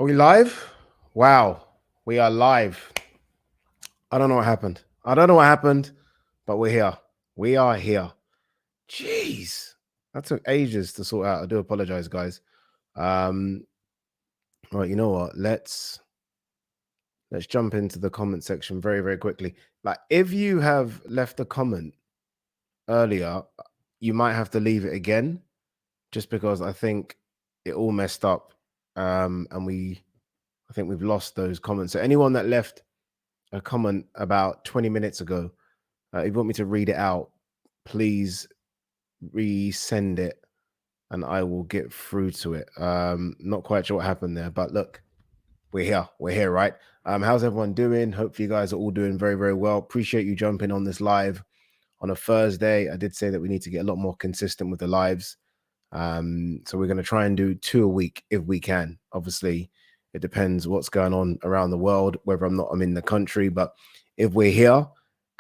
Are we live? Wow, we are live. I don't know what happened. I don't know what happened, but we're here. We are here. Jeez, that took ages to sort out. I do apologize, guys. Um, all right, you know what? Let's jump into the comment section very, very quickly. Like, if you have left a comment earlier, you might have to leave it again, just because I think it all messed up. I think we've lost those comments. So anyone that left a comment about 20 minutes ago. If you want me to read it out, please resend it and I will get through to it. Not quite sure what happened there, but look, we're here. We're here, right? How's everyone doing? Hopefully, you guys are all doing very, very well. Appreciate you jumping on this live on a Thursday. I did say that we need to get a lot more consistent with the lives. So we're going to try and do 2 a week if we can. Obviously, it depends what's going on around the world, whether I'm in the country. But if we're here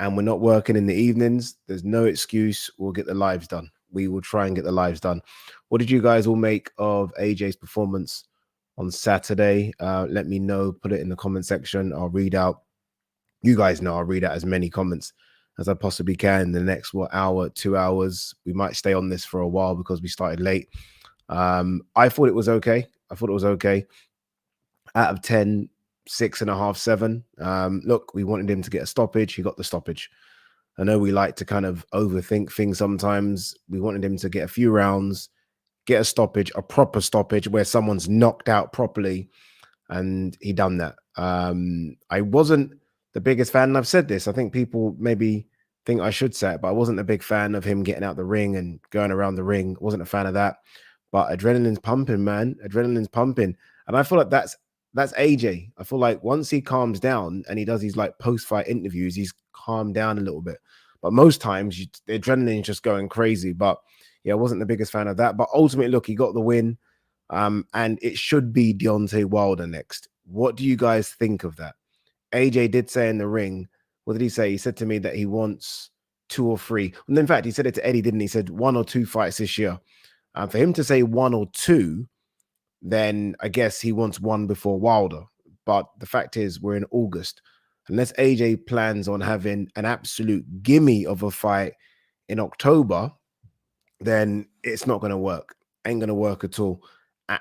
and we're not working in the evenings, there's no excuse. We'll get the lives done. We will try and get the lives done. What did you guys all make of AJ's performance on Saturday? Let me know. Put it in the comment section. I'll read out. You guys know I'll read out as many comments as I possibly can in the next hour, 2 hours. We might stay on this for a while because we started late. I thought it was okay. I thought it was okay. Out of 10, 6.5, 7. Look, we wanted him to get a stoppage. He got the stoppage. I know we like to kind of overthink things sometimes. We wanted him to get a few rounds, get a stoppage, a proper stoppage where someone's knocked out properly, and he done that. I wasn't the biggest fan, and I've said this. I think people maybe think I should say it, but I wasn't a big fan of him getting out the ring and going around the ring. Wasn't a fan of that. But adrenaline's pumping, man. Adrenaline's pumping, and I feel like that's AJ. I feel like once he calms down and he does these like post-fight interviews, he's calmed down a little bit. But most times, the adrenaline's just going crazy. But yeah, I wasn't the biggest fan of that. But ultimately, look, he got the win. And it should be Deontay Wilder next. What do you guys think of that? AJ did say in the ring, what did he say? He said to me that he wants 2 or 3. And in fact, he said it to Eddie, didn't he? He said 1 or 2 fights this year. For him to say 1 or 2, then I guess he wants 1 before Wilder. But the fact is, we're in August. Unless AJ plans on having an absolute gimme of a fight in October, then it's not going to work. Ain't going to work at all.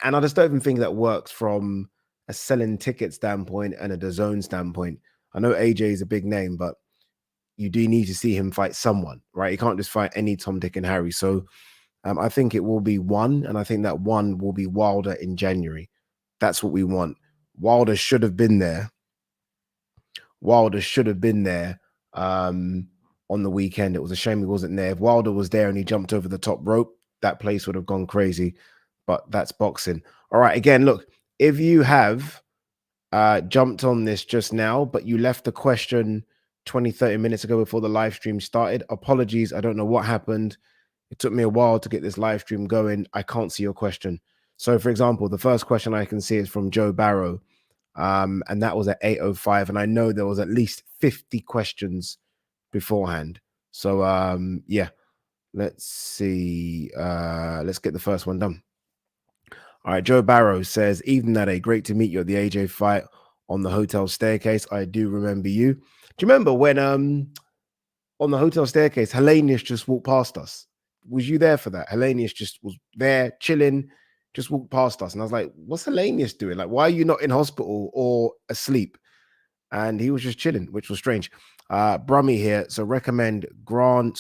And I just don't even think that works from a selling ticket standpoint and a DAZN standpoint. I know AJ is a big name, but you do need to see him fight someone, right? You can't just fight any Tom, Dick, and Harry. So I think it will be 1, and I think that 1 will be Wilder in January. That's what we want. Wilder should have been there. Wilder should have been there on the weekend. It was a shame he wasn't there. If Wilder was there and he jumped over the top rope, that place would have gone crazy. But that's boxing. All right. Again, look, if you have jumped on this just now, but you left the question 20, 30 minutes ago before the live stream started, apologies. I don't know what happened. It took me a while to get this live stream going. I can't see your question. So, for example, the first question I can see is from Joe Barrow. And that was at 8:05. And I know there was at least 50 questions beforehand. So, yeah, let's see. Let's get the first one done. All right, Joe Barrow says, "Evening, Nade, great to meet you at the AJ fight on the hotel staircase. I do remember you. Do you remember when on the hotel staircase, Hellenius just walked past us? Was you there for that? Hellenius just was there chilling, just walked past us. And I was like, what's Hellenius doing? Like, why are you not in hospital or asleep? And he was just chilling, which was strange. Brummy here. So recommend grain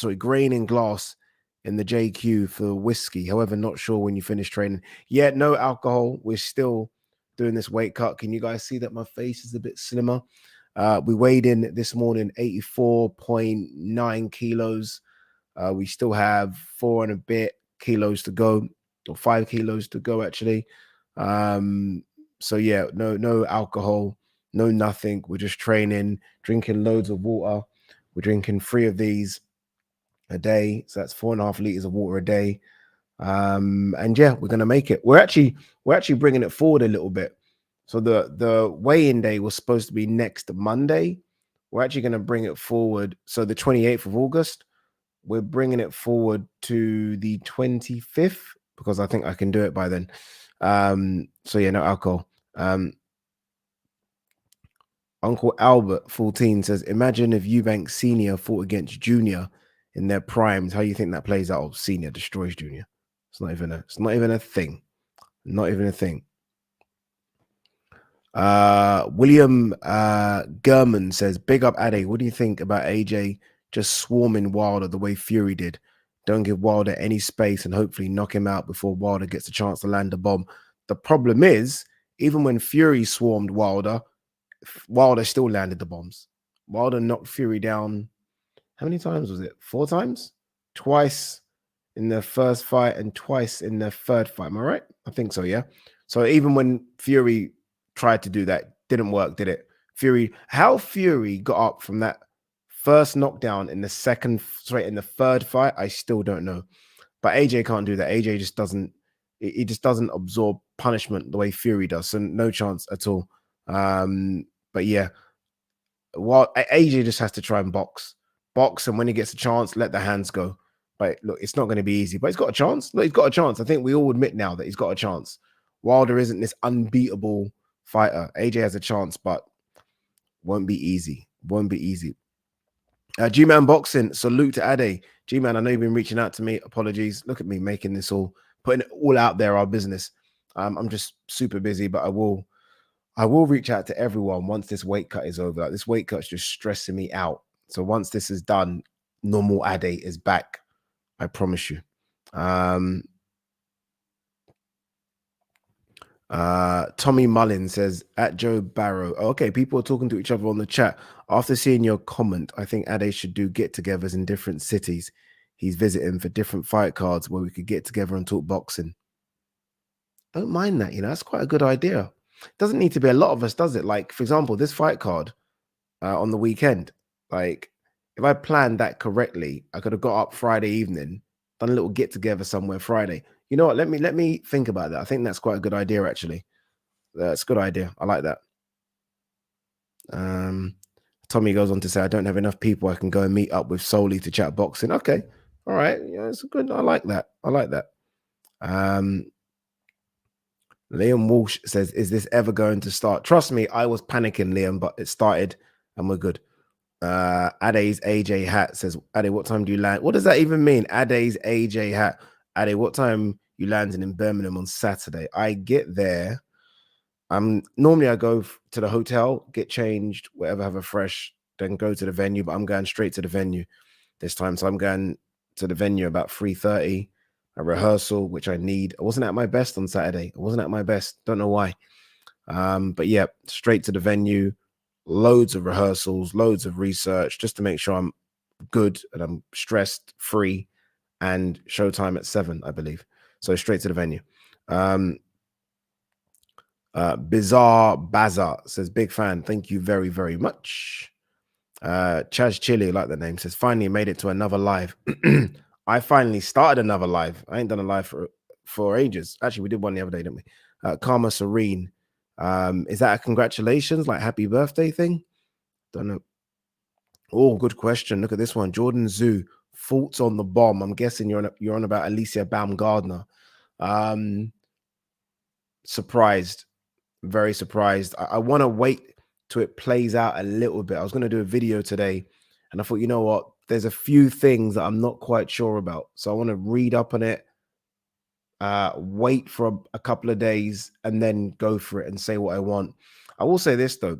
and glass in the JQ for whiskey. However, not sure when you finish training. Yeah, no alcohol. We're still doing this weight cut. Can you guys see that my face is a bit slimmer? We weighed in this morning 84.9 kilos. We still have 4 and a bit kilos to go, or 5 kilos to go actually. So yeah, no alcohol, no nothing. We're just training, drinking loads of water. We're drinking 3 of these a day, so that's 4.5 liters of water a day. And yeah, we're gonna make it. We're actually bringing it forward a little bit. So the weigh-in day was supposed to be next Monday. We're actually going to bring it forward. So the 28th of August, we're bringing it forward to the 25th because I think I can do it by then. So yeah, no alcohol. Um, Uncle Albert 14 says, imagine if Eubank Senior fought against Junior in their primes. How you think that plays out? Oh, Senior destroys Junior. It's not even a thing. Not even a thing. William Gurman says, big up Ade. What do you think about AJ just swarming Wilder the way Fury did? Don't give Wilder any space and hopefully knock him out before Wilder gets a chance to land a bomb. The problem is, even when Fury swarmed Wilder, Wilder still landed the bombs. Wilder knocked Fury down. How many times was it? 4 times? Twice in the first fight and twice in the third fight. Am I right? I think so, yeah. So even when Fury tried to do that, didn't work, did it? How Fury got up from that first knockdown in the third fight, I still don't know. But AJ can't do that. AJ just doesn't, he just doesn't absorb punishment the way Fury does. So no chance at all. But yeah, well, AJ just has to try and box, and when he gets a chance, let the hands go. But look, it's not going to be easy. But he's got a chance. Look, he's got a chance. I think we all admit now that he's got a chance. Wilder isn't this unbeatable fighter. AJ has a chance, but won't be easy. Won't be easy. G-Man Boxing, salute to Ade. G-Man, I know you've been reaching out to me. Apologies. Look at me making this all, putting it all out there, our business. I'm just super busy, but I will reach out to everyone once this weight cut is over. Like, this weight cut's just stressing me out. So once this is done, normal Ade is back. I promise you. Tommy Mullin says, at Joe Barrow. Oh, okay, people are talking to each other on the chat. After seeing your comment, I think Ade should do get-togethers in different cities he's visiting for different fight cards where we could get together and talk boxing. Don't mind that, that's quite a good idea. Doesn't need to be a lot of us, does it? Like, for example, this fight card on the weekend. Like, if I planned that correctly, I could have got up Friday evening, done a little get together somewhere Friday. You know what? Let me think about that. I think that's quite a good idea, actually. That's a good idea. I like that. Tommy goes on to say, I don't have enough people I can go and meet up with solely to chat boxing. Okay. All right. Yeah, it's good. I like that. I like that. Liam Walsh says, is this ever going to start? Trust me, I was panicking, Liam, but it started and we're good. Ade's AJ hat says, Ade, what time do you land? What does that even mean? Ade's AJ hat. Ade, what time you landing in Birmingham on Saturday? I get there. Normally I go to the hotel, get changed, whatever, have a fresh, then go to the venue, but I'm going straight to the venue this time. So I'm going to the venue about 3:30, a rehearsal, which I need. I wasn't at my best on Saturday. I wasn't at my best. Don't know why. But yeah, straight to the venue, loads of rehearsals, loads of research, just to make sure I'm good and I'm stressed free, and showtime at 7, I believe. So straight to the venue. Bizarre Baza says, big fan. Thank you very, very much. Chaz Chili, like the name, says, finally made it to another live. I finally started another live. I ain't done a live for ages. Actually, we did one the other day, didn't we? Karma Serene. Is that a congratulations, like happy birthday thing? Don't know. Oh, good question. Look at this one. Jordan Zoo, thoughts on the bomb. I'm guessing you're on about Alycia Baumgardner. Surprised. Very surprised. I want to wait till it plays out a little bit. I was going to do a video today, and I thought, you know what? There's a few things that I'm not quite sure about. So I want to read up on it, wait for a couple of days, and then go for it and say what I want. I will say this, though.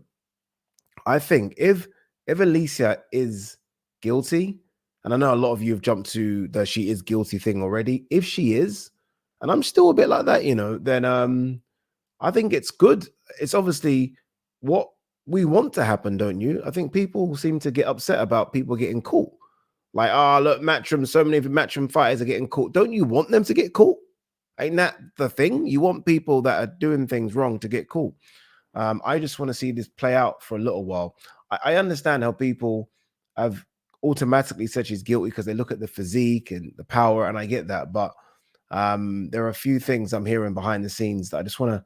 I think if Alycia is guilty, and I know a lot of you have jumped to the she is guilty thing already. If she is, and I'm still a bit like that, then I think it's good. It's obviously what we want to happen, don't you? I think people seem to get upset about people getting caught. Like, look, Matchroom, so many of the Matchroom fighters are getting caught. Don't you want them to get caught? Ain't that the thing? You want people that are doing things wrong to get caught. I just want to see this play out for a little while. I understand how people have automatically said she's guilty because they look at the physique and the power, and I get that. But there are a few things I'm hearing behind the scenes that I just want to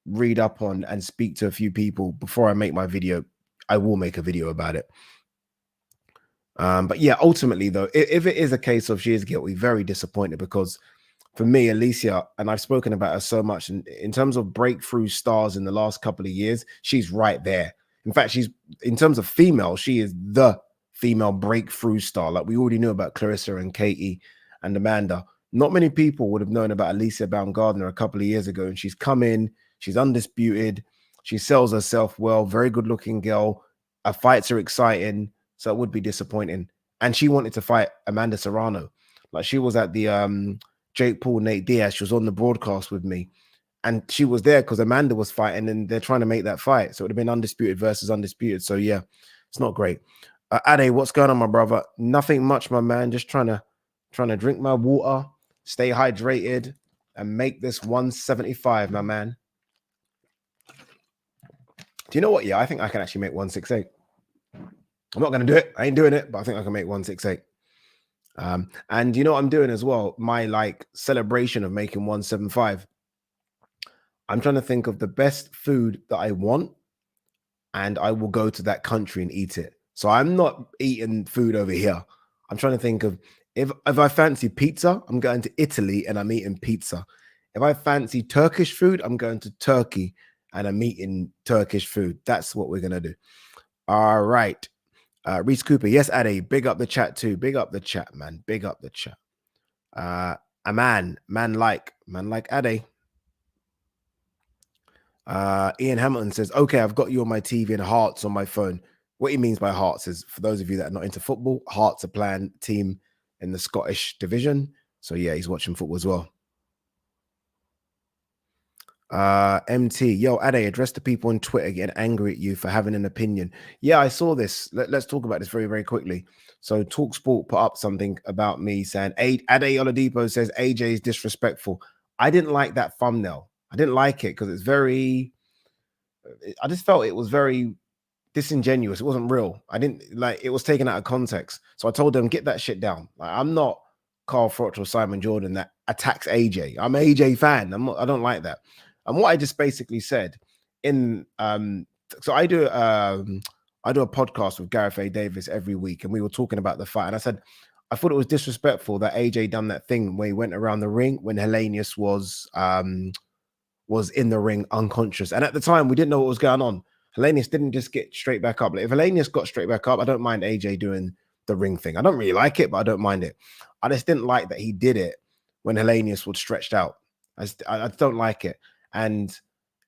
read up on and speak to a few people before I make my video. I will make a video about it. But yeah, ultimately though, if it is a case of she is guilty, very disappointed, because for me, Alycia, and I've spoken about her so much, and in terms of breakthrough stars in the last couple of years, she's right there. In fact, she's in terms of female, she is the female breakthrough star. Like we already knew about Clarissa and Katie and Amanda. Not many people would have known about Alycia Baumgardner a couple of years ago, and she's come in, she's undisputed, she sells herself well, very good looking girl. Her fights are exciting, so it would be disappointing. And she wanted to fight Amanda Serrano. Like she was at the Jake Paul, Nate Diaz. She was on the broadcast with me, and she was there because Amanda was fighting, and they're trying to make that fight. So it would have been undisputed versus undisputed. So yeah, it's not great. Ade, what's going on, my brother? Nothing much, my man. Just trying to drink my water, stay hydrated, and make this 175, my man. Do you know what? Yeah, I think I can actually make 168. I'm not going to do it. I ain't doing it, but I think I can make 168. And you know what I'm doing as well? My like celebration of making 175. I'm trying to think of the best food that I want, and I will go to that country and eat it. So I'm not eating food over here. I'm trying to think of if I fancy pizza, I'm going to Italy and I'm eating pizza. If I fancy Turkish food, I'm going to Turkey and I'm eating Turkish food. That's what we're gonna do. All right. Reese Cooper, yes, Ade, big up the chat too. Big up the chat, man. Big up the chat. A man like Ade. Ian Hamilton says, okay, I've got you on my TV and hearts on my phone. What he means by hearts is, for those of you that are not into football, Hearts are playing team in the Scottish division. So yeah, he's watching football as well. MT, yo, Ade, address the people on Twitter getting angry at you for having an opinion. Yeah, I saw this. Let's talk about this very, very quickly. So TalkSport put up something about me saying, Ade Oladipo says AJ is disrespectful. I didn't like that thumbnail. I didn't like it because it's very, I just felt it was very disingenuous. It wasn't real. I didn't like it was taken out of context. So I told them, get that shit down. Like, I'm not Carl Froch or Simon Jordan that attacks AJ. I'm an AJ fan. I don't like that. And what I just basically said in so I do a podcast with Gareth A. Davis every week, and we were talking about the fight. And I said, I thought it was disrespectful that AJ done that thing where he went around the ring when Hellenius was in the ring unconscious. And at the time, we didn't know what was going on. Hellenius didn't just get straight back up. Like, if Hellenius got straight back up, I don't mind AJ doing the ring thing. I don't really like it, but I don't mind it. I just didn't like that he did it when Hellenius was stretched out. I don't like it. And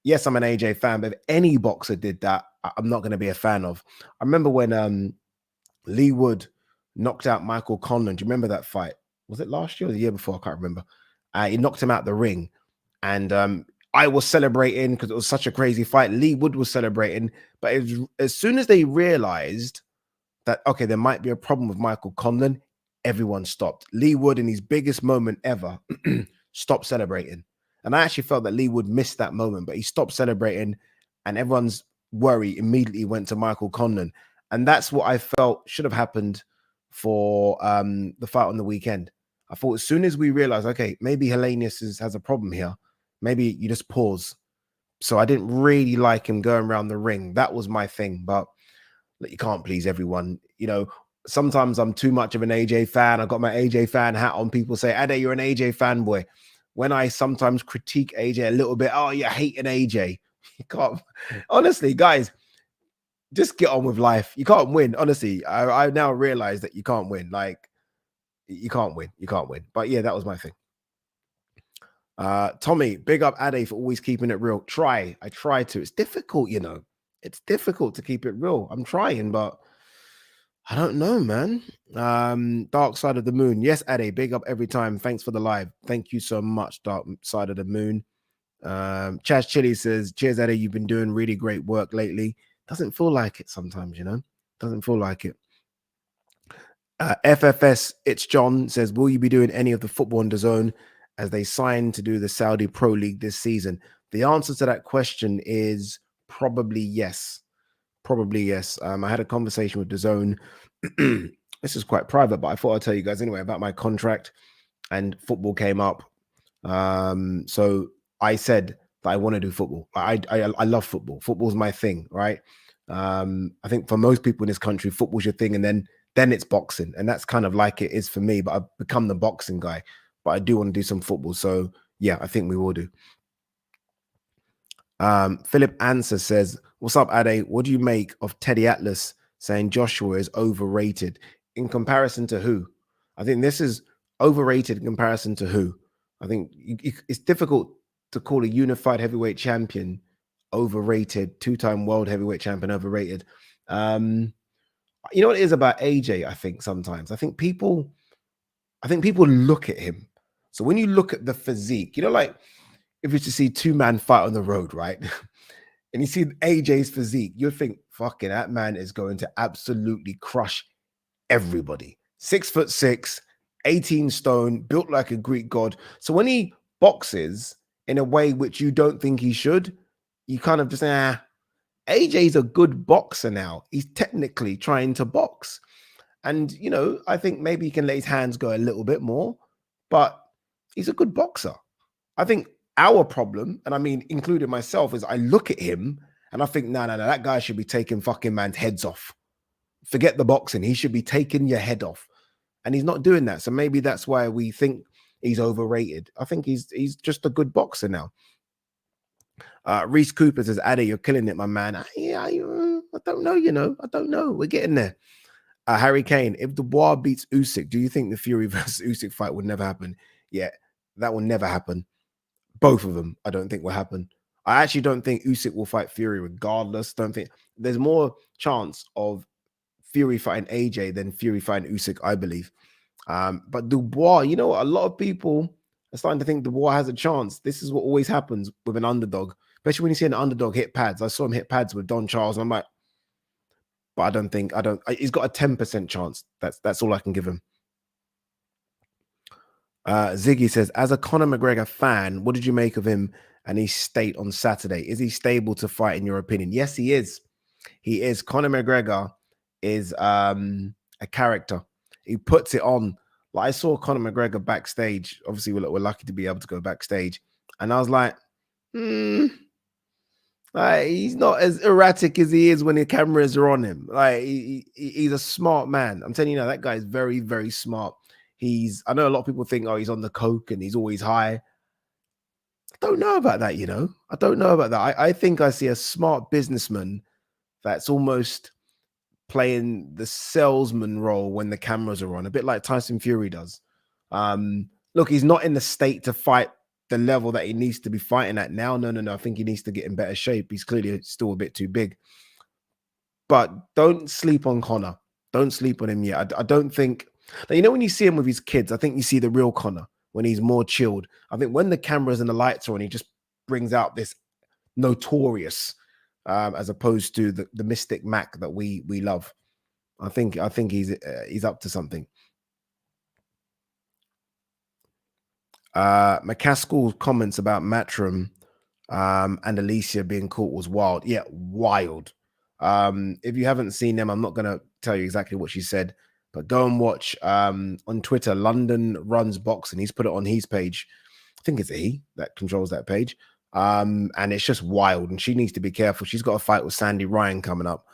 yes, I'm an AJ fan, but if any boxer did that, I'm not going to be a fan of. I remember when Lee Wood knocked out Michael Conlan. Do you remember that fight? Was it last year or the year before? I can't remember. He knocked him out the ring. And I was celebrating because it was such a crazy fight. Lee Wood was celebrating. But as soon as they realized that, okay, there might be a problem with Michael Conlan, everyone stopped. Lee Wood, in his biggest moment ever, stopped celebrating. And I actually felt that Lee Wood missed that moment, but he stopped celebrating and everyone's worry immediately went to Michael Conlan. And that's what I felt should have happened for the fight on the weekend. I thought as soon as we realized, okay, maybe Hellenius has a problem here, maybe you just pause. So I didn't really like him going around the ring. That was my thing. But you can't please everyone. You know, sometimes I'm too much of an AJ fan. I got my AJ fan hat on. People say, Ade, you're an AJ fanboy. When I sometimes critique AJ a little bit, oh, you're hating AJ. You can't. Honestly, guys, just get on with life. You can't win. Honestly, I now realize that you can't win. Like, you can't win. You can't win. But yeah, that was my thing. Tommy, big up Ade for always keeping it real. I try to. It's difficult, you know. It's difficult to keep it real. I'm trying, but I don't know, man. Dark Side of the Moon. Yes, Ade, big up every time. Thanks for the live. Thank you so much, Dark Side of the Moon. Chaz Chili says, cheers, Ade. You've been doing really great work lately. Doesn't feel like it sometimes, you know. Doesn't feel like it. FFS, it's John, says, will you be doing any of the football on DAZN as they sign to do the Saudi Pro League this season? The answer to that question is probably yes. Probably yes. I had a conversation with DAZN. This is quite private, but I thought I'd tell you guys anyway about my contract, and football came up. So I said that I want to do football. I love football. Football's my thing, right? I think for most people in this country, football's your thing, and then it's boxing, and that's kind of like it is for me. But I've become the boxing guy. but I do want to do some football. So yeah, I think we will do. Philip Answer says, "What's up, Ade? What do you make of Teddy Atlas saying Joshua is overrated in comparison to who? I think this is overrated in comparison to who. I think it's difficult to call a unified heavyweight champion overrated, two-time world heavyweight champion overrated. Um, you know what it is about AJ? I think people look at him. So when you look at the physique, like if you to see two men fight on the road, right? And you see AJ's physique, you think, fucking, that man is going to absolutely crush everybody. 6'6", 18 stone, built like a Greek god. So when he boxes in a way which you don't think he should, you kind of just, AJ's a good boxer now. He's technically trying to box. And, I think maybe he can let his hands go a little bit more, but he's a good boxer. I think our problem, and I mean, including myself, is I look at him and I think, no, that guy should be taking fucking man's heads off. Forget the boxing. He should be taking your head off. And he's not doing that. So maybe that's why we think he's overrated. I think he's just a good boxer now. Reese Cooper says, Addy, you're killing it, my man. I don't know, I don't know. We're getting there. Harry Kane, if Dubois beats Usyk, do you think the Fury versus Usyk fight would never happen? Yeah, that will never happen. Both of them, I don't think will happen. I actually don't think Usyk will fight Fury regardless. Don't think there's more chance of Fury fighting AJ than Fury fighting Usyk, I believe. But Dubois, a lot of people are starting to think Dubois has a chance. This is what always happens with an underdog, especially when you see an underdog hit pads. I saw him hit pads with Don Charles, and I'm like, but he's got a 10% chance. That's all I can give him. Ziggy says, as a Conor McGregor fan, what did you make of him and his state on Saturday? Is he stable to fight in your opinion? Yes, he is. He is. Conor McGregor is a character. He puts it on. Like, I saw Conor McGregor backstage. Obviously, we're lucky to be able to go backstage. And I was like, he's not as erratic as he is when the cameras are on him. Like, he's a smart man. I'm telling you now, that guy is very, very smart. I know a lot of people think, he's on the coke and he's always high. I don't know about that, I don't know about that. I think I see a smart businessman that's almost playing the salesman role when the cameras are on, a bit like Tyson Fury does. Look, he's not in the state to fight the level that he needs to be fighting at now. No. I think he needs to get in better shape. He's clearly still a bit too big. But don't sleep on Conor. Don't sleep on him yet. I don't think... when you see him with his kids, I think you see the real Conor when he's more chilled. I think when the cameras and the lights are on, he just brings out this notorious, as opposed to the Mystic Mac that we love. I think he's up to something. McCaskill's comments about Matchroom and Alycia being caught was wild. Yeah, wild. If you haven't seen them, I'm not going to tell you exactly what she said, but go and watch on Twitter. London Runs Boxing. He's put it on his page. I think it's he that controls that page. And it's just wild. And she needs to be careful. She's got a fight with Sandy Ryan coming up.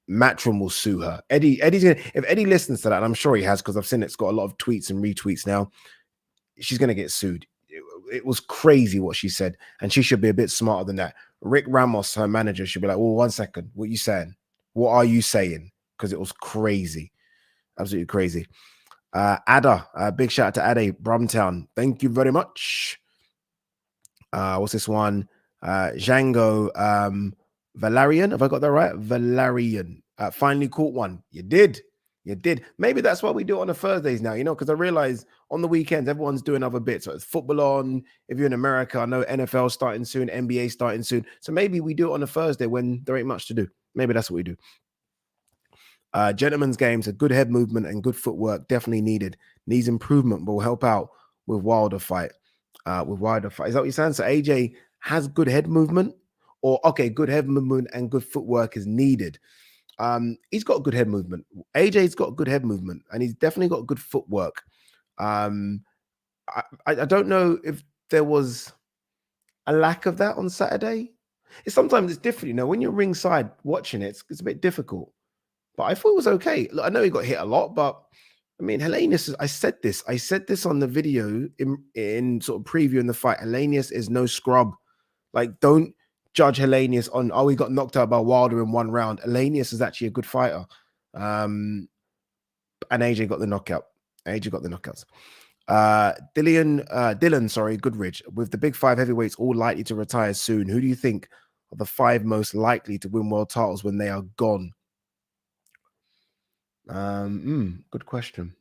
Matchroom will sue her. Eddie's gonna, if Eddie listens to that, and I'm sure he has, because I've seen it's got a lot of tweets and retweets now, she's gonna get sued. It was crazy what she said, and she should be a bit smarter than that. Rick Ramos, her manager, should be like, well, 1 second, what are you saying? What are you saying? Because it was crazy. Absolutely crazy. Ada, big shout out to Ade Brumtown. Thank you very much. What's this one? Django Valerian. Have I got that right? Valerian. Finally caught one. You did. Maybe that's why we do it on the Thursdays now, because I realize on the weekends, everyone's doing other bits. So it's football on. If you're in America, I know NFL starting soon, NBA starting soon. So maybe we do it on a Thursday when there ain't much to do. Maybe that's what we do. Gentlemen's games, a good head movement and good footwork definitely needed. Needs improvement, but will help out with Wilder fight. Is that what you're saying? So AJ has good head movement, or good head movement and good footwork is needed. He's got good head movement. AJ's got good head movement, and he's definitely got good footwork. I don't know if there was a lack of that on Saturday. Sometimes it's different, when you're ringside watching it, it's a bit difficult. But I thought it was okay. Look, I know he got hit a lot, but I mean, Hellenius, I said this on the video in sort of previewing the fight. Hellenius is no scrub. Like, don't judge Hellenius on, oh, he got knocked out by Wilder in one round. Hellenius is actually a good fighter. And AJ got the knockout. AJ got the knockouts. Dylan, sorry, Goodridge. With the big five heavyweights all likely to retire soon, who do you think are the five most likely to win world titles when they are gone? Good question.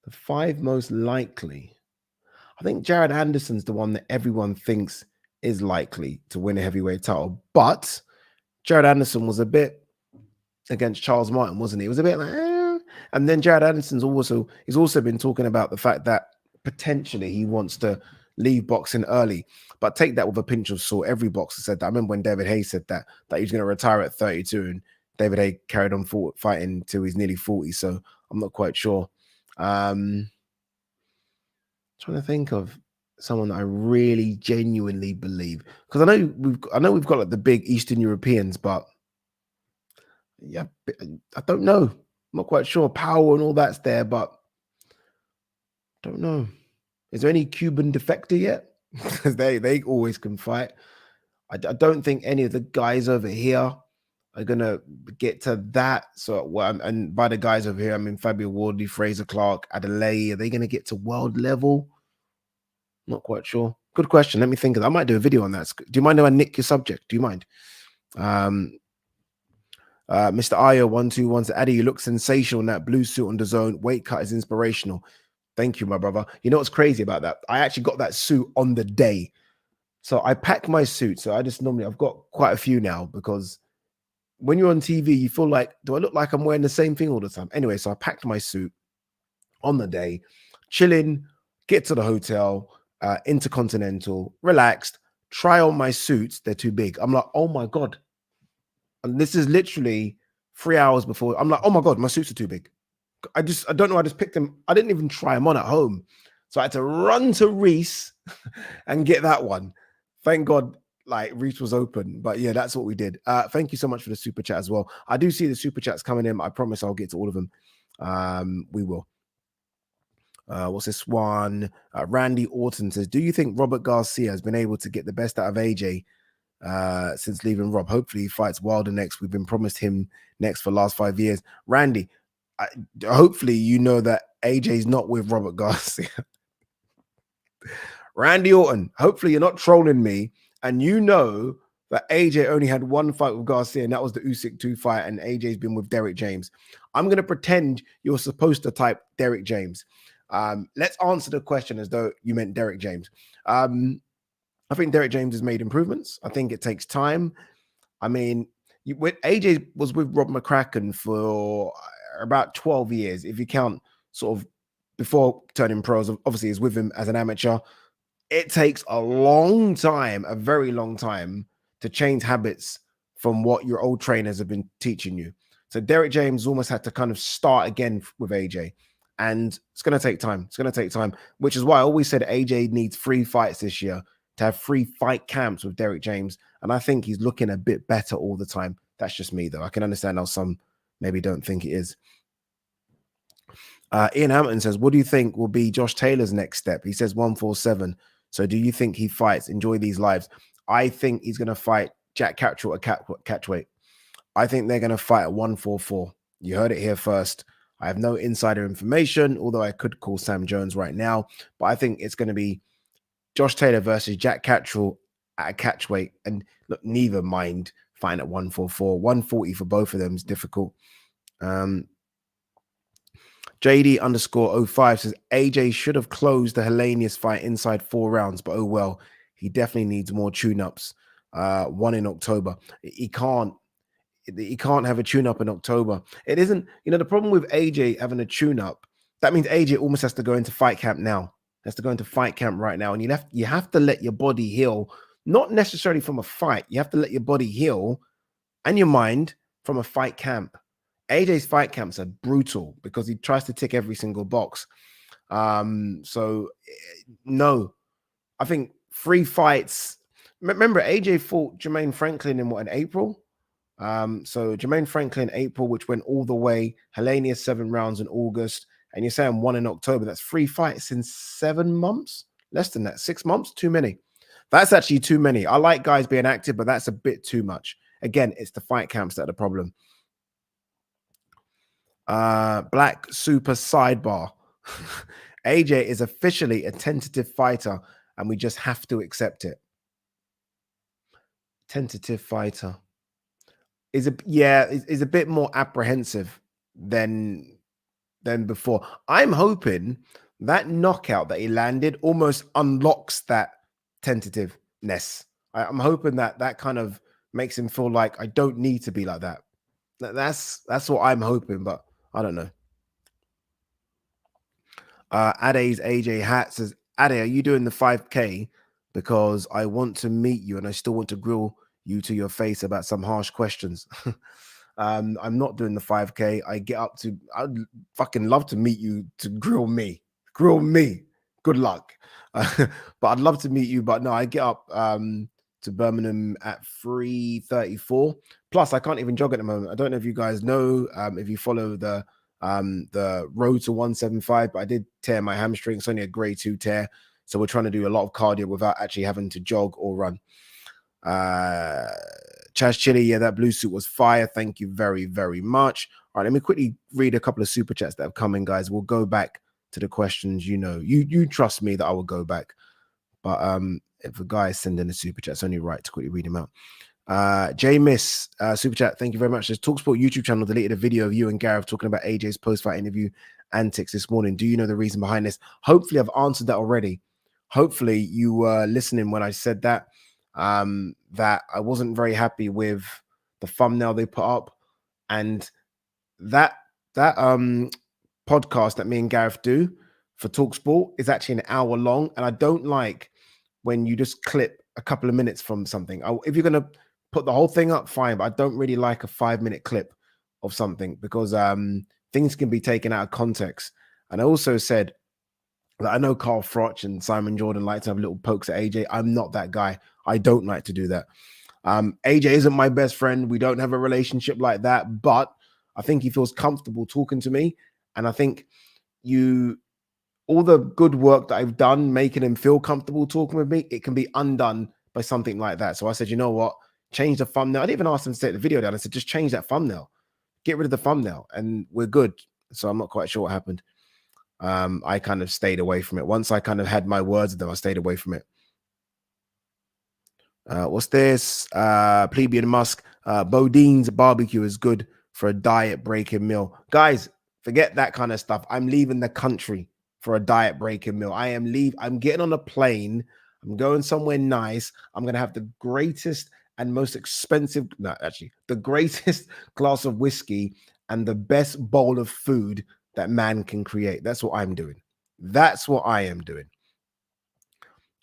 The five most likely. I think Jared Anderson's the one that everyone thinks is likely to win a heavyweight title. But Jared Anderson was a bit against Charles Martin, wasn't he? It was a bit like, And then Jared Anderson's he's also been talking about the fact that potentially he wants to leave boxing early. But take that with a pinch of salt. Every boxer said that. I remember when David Haye said that he was going to retire at 32, and David Haye carried on fighting till he's nearly 40. So I'm not quite sure. Trying to think of someone that I really genuinely believe, because I know we've got like the big Eastern Europeans, but yeah, I don't know. I'm not quite sure. Power and all that's there, but I don't know. Is there any Cuban defector yet? Because they always can fight. I don't think any of the guys over here are gonna get to that. So, and by the guys over here, I mean Fabio Wardley, Fraser Clark, Adelaide. Are they gonna get to world level? Not quite sure. Good question. Let me think of that. I might do a video on that. Do you mind if I nick your subject? Do you mind? Mr. Ayo 121 said, Addy, you look sensational in that blue suit on the zone. Weight cut is inspirational. Thank you, my brother. You know what's crazy about that? I actually got that suit on the day. So I packed my suit. So I've got quite a few now, because when you're on TV, you feel like, do I look like I'm wearing the same thing all the time? Anyway, so I packed my suit on the day, chilling, get to the hotel, Intercontinental, relaxed, try on my suits. They're too big. I'm like, oh my God. And this is literally 3 hours before. I'm like, oh my God, my suits are too big. I don't know. I just picked them. I didn't even try them on at home. So I had to run to Reese and get that one. Thank God, like Reese was open. But yeah, that's what we did. Thank you so much for the super chat as well. I do see the super chats coming in. I promise I'll get to all of them. We will. What's this one? Randy Orton says, do you think Robert Garcia has been able to get the best out of AJ since leaving Rob? Hopefully he fights Wilder next. We've been promised him next for the last 5 years. Randy, hopefully you know that AJ's not with Robert Garcia. Randy Orton, hopefully you're not trolling me, and you know that AJ only had one fight with Garcia, and that was the Usyk 2 fight, and AJ's been with Derek James. I'm going to pretend you're supposed to type Derek James. Let's answer the question as though you meant Derek James. I think Derek James has made improvements. I think it takes time. I mean, AJ was with Rob McCracken for about 12 years, if you count sort of before turning pros. Obviously, he's with him as an amateur. It takes a long time, a very long time, to change habits from what your old trainers have been teaching you. So Derek James almost had to kind of start again with AJ. And it's going to take time. It's going to take time, which is why I always said AJ needs 3 fights this year to have 3 fight camps with Derek James. And I think he's looking a bit better all the time. That's just me, though. I can understand how some maybe don't think it is. Ian Hamilton says, what do you think will be Josh Taylor's next step? He says 147. So do you think he fights? Enjoy these lives. I think he's going to fight Jack Catchway at catchweight. I think they're going to fight at 144. You heard it here first. I have no insider information, although I could call Sam Jones right now. But I think it's going to be Josh Taylor versus Jack Catchway at a catchweight. And look, neither mind fighting at 144. 140 for both of them is difficult. JD_05 says AJ should have closed the Hellenius fight inside 4 rounds, but oh well, he definitely needs more tune-ups. One in October. He can't have a tune-up in October. It isn't, the problem with AJ having a tune-up, that means AJ almost has to go into fight camp now. Has to go into fight camp right now. And you have to let your body heal, not necessarily from a fight. You have to let your body heal and your mind from a fight camp. AJ's fight camps are brutal because he tries to tick every single box. So no, I think 3 fights. Remember, AJ fought Jermaine Franklin in April? So Jermaine Franklin, April, which went all the way. Hellenius 7 rounds in August. And you're saying one in October. That's 3 fights in 7 months. Less than that, 6 months. Too many. That's actually too many. I like guys being active, but that's a bit too much. Again, it's the fight camps that are the problem. Black Super Sidebar. AJ is officially a tentative fighter, and we just have to accept it. Tentative fighter is a bit more apprehensive than before. I'm hoping that knockout that he landed almost unlocks that tentativeness. I'm hoping that kind of makes him feel like I don't need to be like that. That's what I'm hoping, but I don't know. Ade's AJ Hat says, Ade, are you doing the 5K? Because I want to meet you and I still want to grill you to your face about some harsh questions. I'm not doing the 5K. I get up to, I'd fucking love to meet you to grill me. Grill me. Good luck. But I'd love to meet you. But no, I get up to Birmingham at 3:34. Plus, I can't even jog at the moment. I don't know if you guys know, if you follow the road to 175, but I did tear my hamstring. It's only a grade 2 tear. So we're trying to do a lot of cardio without actually having to jog or run. Chaz Chili, yeah, that blue suit was fire. Thank you very, very much. All right, let me quickly read a couple of super chats that have come in, guys. We'll go back to the questions. You know, you trust me that I will go back. But if a guy is sending a super chat, it's only right to quickly read him out. J Miss super chat, thank you very much. This Talksport YouTube channel deleted a video of you and Gareth talking about AJ's post-fight interview antics this morning. Do you know the reason behind this? Hopefully I've answered that already. Hopefully you were listening when I said that that I wasn't very happy with the thumbnail they put up, and that podcast that me and Gareth do for Talksport is actually an hour long, and I don't like when you just clip a couple of minutes from something. If you're gonna put the whole thing up, fine, but I don't really like a 5-minute clip of something because things can be taken out of context. And I also said that I know Carl Froch and Simon Jordan like to have little pokes at AJ. I'm not that guy. I don't like to do that. AJ isn't my best friend. We don't have a relationship like that, but I think he feels comfortable talking to me. And I think all the good work that I've done, making him feel comfortable talking with me, it can be undone by something like that. So I said, you know what? Change the thumbnail. I didn't even ask him to take the video down. I said, just change that thumbnail. Get rid of the thumbnail and we're good. So I'm not quite sure what happened. I kind of stayed away from it. Once I kind of had my words with them, I stayed away from it. What's this? Plebeian Musk. Bodine's barbecue is good for a diet breaking meal. Guys, forget that kind of stuff. I'm leaving the country for a diet breaking meal. I'm getting on a plane. I'm going somewhere nice. I'm going to have the greatest and most expensive, no, actually, the greatest glass of whiskey and the best bowl of food that man can create. That's what I'm doing. That's what I am doing.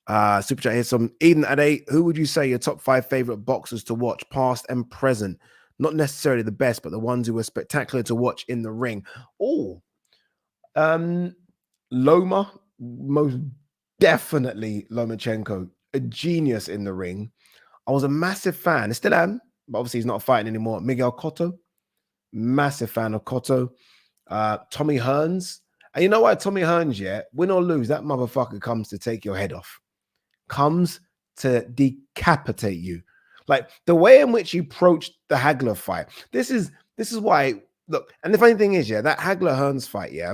Super chat here. Some Eden at 8. Who would you say your top 5 favorite boxers to watch, past and present? Not necessarily the best, but the ones who were spectacular to watch in the ring. Oh, Loma, most definitely Lomachenko, a genius in the ring. I was a massive fan. I still am, but obviously he's not fighting anymore. Miguel Cotto, massive fan of Cotto. Tommy Hearns. And you know what, Tommy Hearns, yeah, win or lose, that motherfucker comes to take your head off. Comes to decapitate you. Like the way in which he approached the Hagler fight. This is why, look, and the funny thing is, yeah, that Hagler Hearns fight, yeah.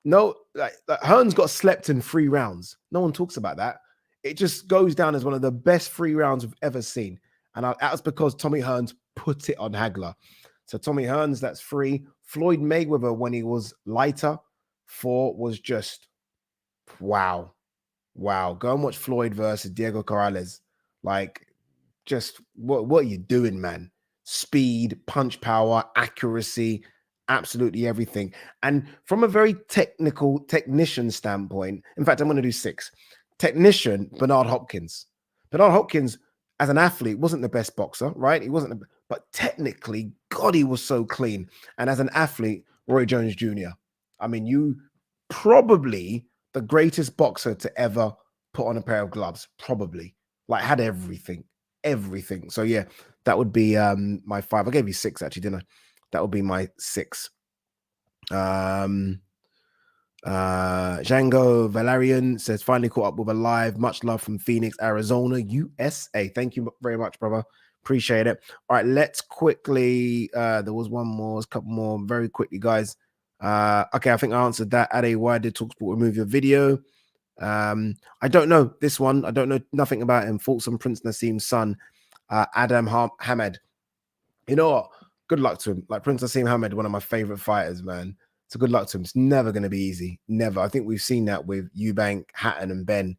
No, like Hearns got slept in 3 rounds. No one talks about that. It just goes down as one of the best 3 rounds we've ever seen. And that was because Tommy Hearns put it on Hagler. So Tommy Hearns, that's 3. Floyd Mayweather, when he was lighter, 4 was just wow. Wow. Go and watch Floyd versus Diego Corrales. Like, just what are you doing, man? Speed, punch power, accuracy, absolutely everything. And from a very technician standpoint, in fact, I'm going to do 6. Technician, Bernard Hopkins. Bernard Hopkins, as an athlete, wasn't the best boxer, right? He wasn't, but technically, God, he was so clean. And as an athlete, Roy Jones Jr. I mean, you probably the greatest boxer to ever put on a pair of gloves, probably. Like, had everything. So yeah, that would be my 5. I gave you 6 actually, didn't I? That would be my 6. Django Valerian says, finally caught up with a live. Much love from Phoenix, Arizona, USA. Thank you very much, brother. Appreciate it. All right, let's quickly. There was one more, a couple more, very quickly, guys. Okay, I think I answered that. Ade, why did Talksport remove your video? I don't know this one. I don't know nothing about him. Thoughts on Prince Nassim's son, Adam Hamed. You know what? Good luck to him. Like Prince Nassim Hamed, one of my favorite fighters, man. So good luck to him. It's never going to be easy. Never. I think we've seen that with Eubank, Hatton, and Ben.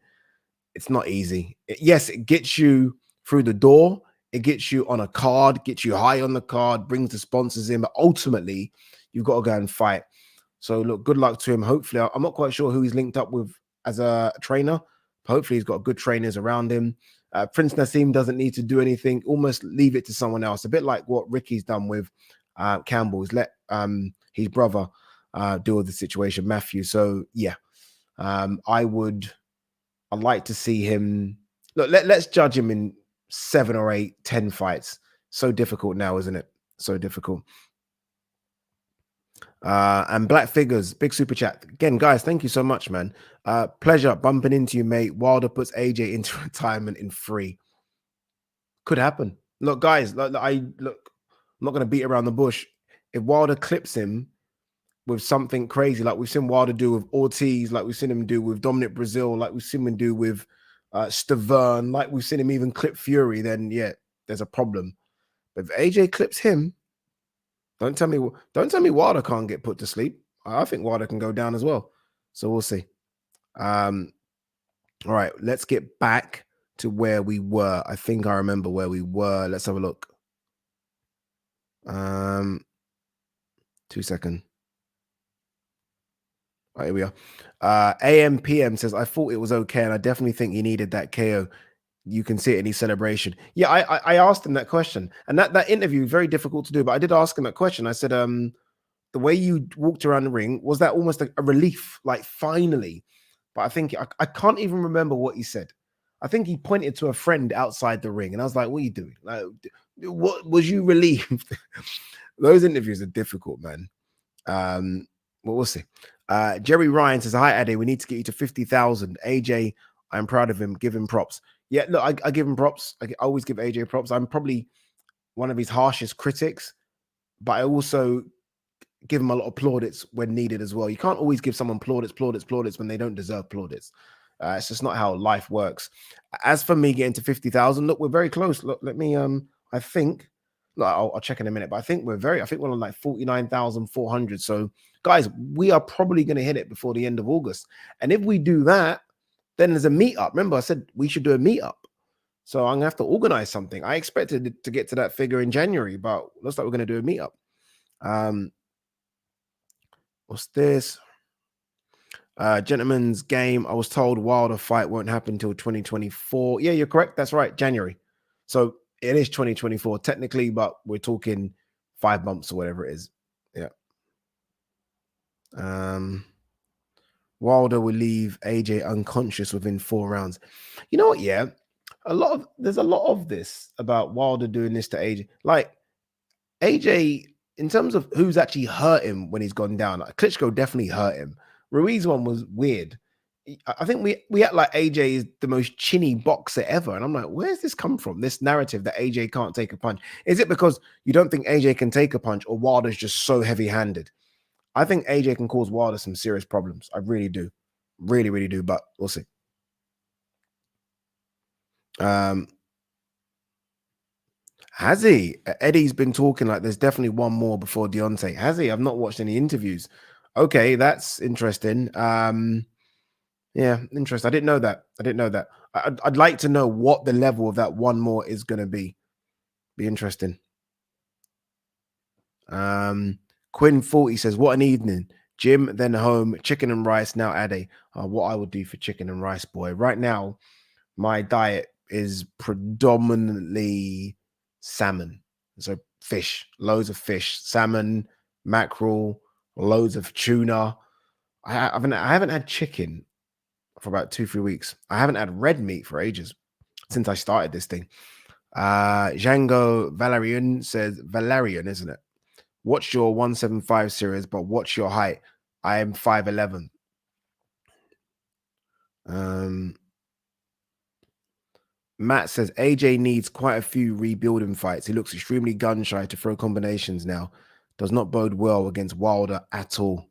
It's not easy. Yes, it gets you through the door. It gets you on a card, gets you high on the card, brings the sponsors in. But ultimately, you've got to go and fight. So look, good luck to him. Hopefully, I'm not quite sure who he's linked up with as a trainer. But hopefully, he's got good trainers around him. Prince Nassim doesn't need to do anything. Almost leave it to someone else. A bit like what Ricky's done with Campbell. He's let his brother deal with the situation, Matthew. So yeah, I'd like to see him. Look, let's judge him in 7 or 8, 10 fights. So difficult now, isn't it? So difficult. And Black Figures, big super chat. Again, guys, thank you so much, man. Pleasure bumping into you, mate. Wilder puts AJ into retirement in 3. Could happen. Look, guys, look, I'm not going to beat around the bush. If Wilder clips him with something crazy, like we've seen Wilder do with Ortiz, like we've seen him do with Dominic Brazil, like we've seen him do with Stavern, like we've seen him even clip Fury, then yeah, there's a problem. But if AJ clips him, don't tell me Wilder can't get put to sleep. I think Wilder can go down as well. So we'll see. All right, let's get back to where we were. I think I remember where we were. Let's have a look. 2 seconds. Right, here we are. AMPM says, I thought it was okay, and I definitely think he needed that KO. You can see it in his celebration. Yeah, I asked him that question, and that interview very difficult to do, but I did ask him that question. I said, the way you walked around the ring, was that almost a relief, like finally? But I think I can't even remember what he said. I think he pointed to a friend outside the ring, and I was like, "What are you doing? Like, what was you relieved?" Those interviews are difficult, man. Well, we'll see. Jerry Ryan says, "Hi, Ade. We need to get you to 50,000. AJ, I'm proud of him. Give him props." Yeah, look, I give him props. I always give AJ props. I'm probably one of his harshest critics, but I also give him a lot of plaudits when needed as well. You can't always give someone plaudits when they don't deserve plaudits. It's just not how life works. As for me getting to 50,000, look, we're very close. Look, let me, I think, look, I'll check in a minute, but I think I think we're on like 49,400. So, guys, we are probably going to hit it before the end of August. And if we do that, then there's a meetup. Remember, I said we should do a meetup. So I'm going to have to organize something. I expected to get to that figure in January, but looks like we're going to do a meetup. What's this? Gentleman's game. I was told Wilder fight won't happen until 2024. Yeah, you're correct. That's right. January. So it is 2024 technically, but we're talking 5 months or whatever it is. Yeah. Wilder will leave AJ unconscious within 4 rounds. You know what? Yeah. There's a lot of this about Wilder doing this to AJ. Like AJ, in terms of who's actually hurt him when he's gone down, like Klitschko definitely hurt him. Ruiz one was weird. I think we act like AJ is the most chinny boxer ever. And I'm like, where's this come from? This narrative that AJ can't take a punch. Is it because you don't think AJ can take a punch, or Wilder's just so heavy-handed? I think AJ can cause Wilder some serious problems. I really do. Really, really do. But we'll see. Has he? Eddie's been talking like there's definitely one more before Deontay. Has he? I've not watched any interviews. Okay, that's interesting. Yeah, interesting. I didn't know that. I'd like to know what the level of that one more is going to be. Be interesting. Quinn 40 says, "What an evening. Gym, then home, chicken and rice. Now Ade. What I would do for chicken and rice, boy. Right now, my diet is predominantly salmon. So fish, loads of fish, salmon, mackerel, loads of tuna. I haven't had chicken for about 2-3 weeks. I haven't had red meat for ages since I started this thing. Django Valerian says, Valerian, isn't it? Watch your 175 series, but watch your height. I am 5'11. Um, Matt says AJ needs quite a few rebuilding fights. He looks extremely gun shy to throw combinations now. Does not bode well against Wilder at all.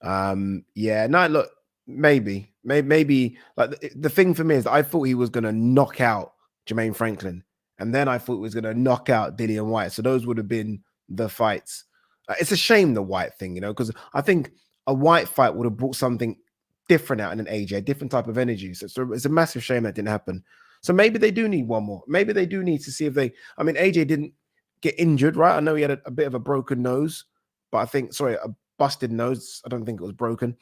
Yeah, no, look, maybe like the thing for me is that I thought he was gonna knock out Jermaine Franklin, and then I thought he was gonna knock out Dillian White. So those would have been the fights. It's a shame the White thing, because I think a White fight would have brought something different out in an AJ, a different type of energy. So it's a massive shame that didn't happen. So maybe they do need one more. Maybe they do need to see if they. I mean, AJ didn't get injured, right? I know he had a bit of a broken nose, but I think a busted nose. I don't think it was broken.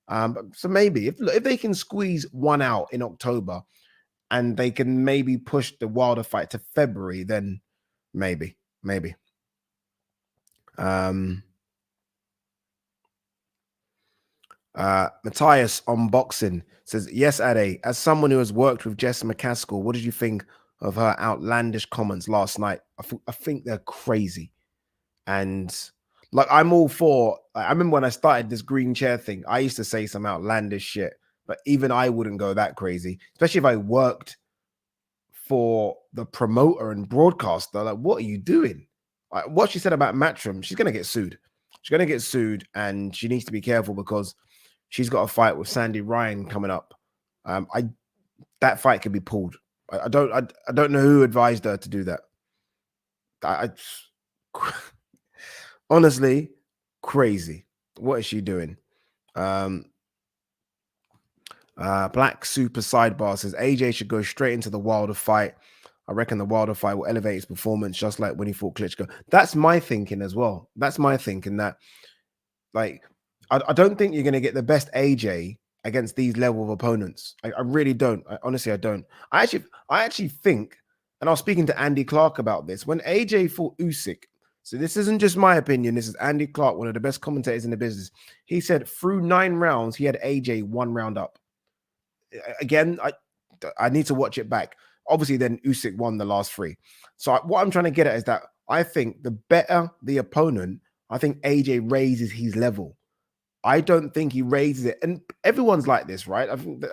So maybe if they can squeeze one out in October and they can maybe push the Wilder fight to February, then maybe. Um, Matthias on boxing says, yes, Ade, as someone who has worked with Jess McCaskill, what did you think of her outlandish comments last night? I think they're crazy. And like, I'm all for, I remember when I started this green chair thing, I used to say some outlandish shit, but even I wouldn't go that crazy, especially if I worked for the promoter and broadcaster. Like, what are you doing? Like, what she said about Matchroom, she's going to get sued. She's going to get sued, and she needs to be careful because she's got a fight with Sandy Ryan coming up. I That fight could be pulled. I don't know who advised her to do that. I honestly, crazy. What is she doing? Um, Black Super Sidebar says AJ should go straight into the Wilder fight. I reckon the Wilder fight will elevate his performance just like when he fought Klitschko. That's my thinking as well. That's my thinking that, like, I don't think you're going to get the best AJ against these level of opponents. I really don't. Honestly, I don't. I actually think, and I was speaking to Andy Clark about this when AJ fought Usyk. So this isn't just my opinion. This is Andy Clark, one of the best commentators in the business. He said through 9 rounds, he had AJ 1 round up. Again, I need to watch it back. Obviously, then Usyk won the last 3. So what I'm trying to get at is that I think the better the opponent, I think AJ raises his level. I don't think he raises it. And everyone's like this, right? I think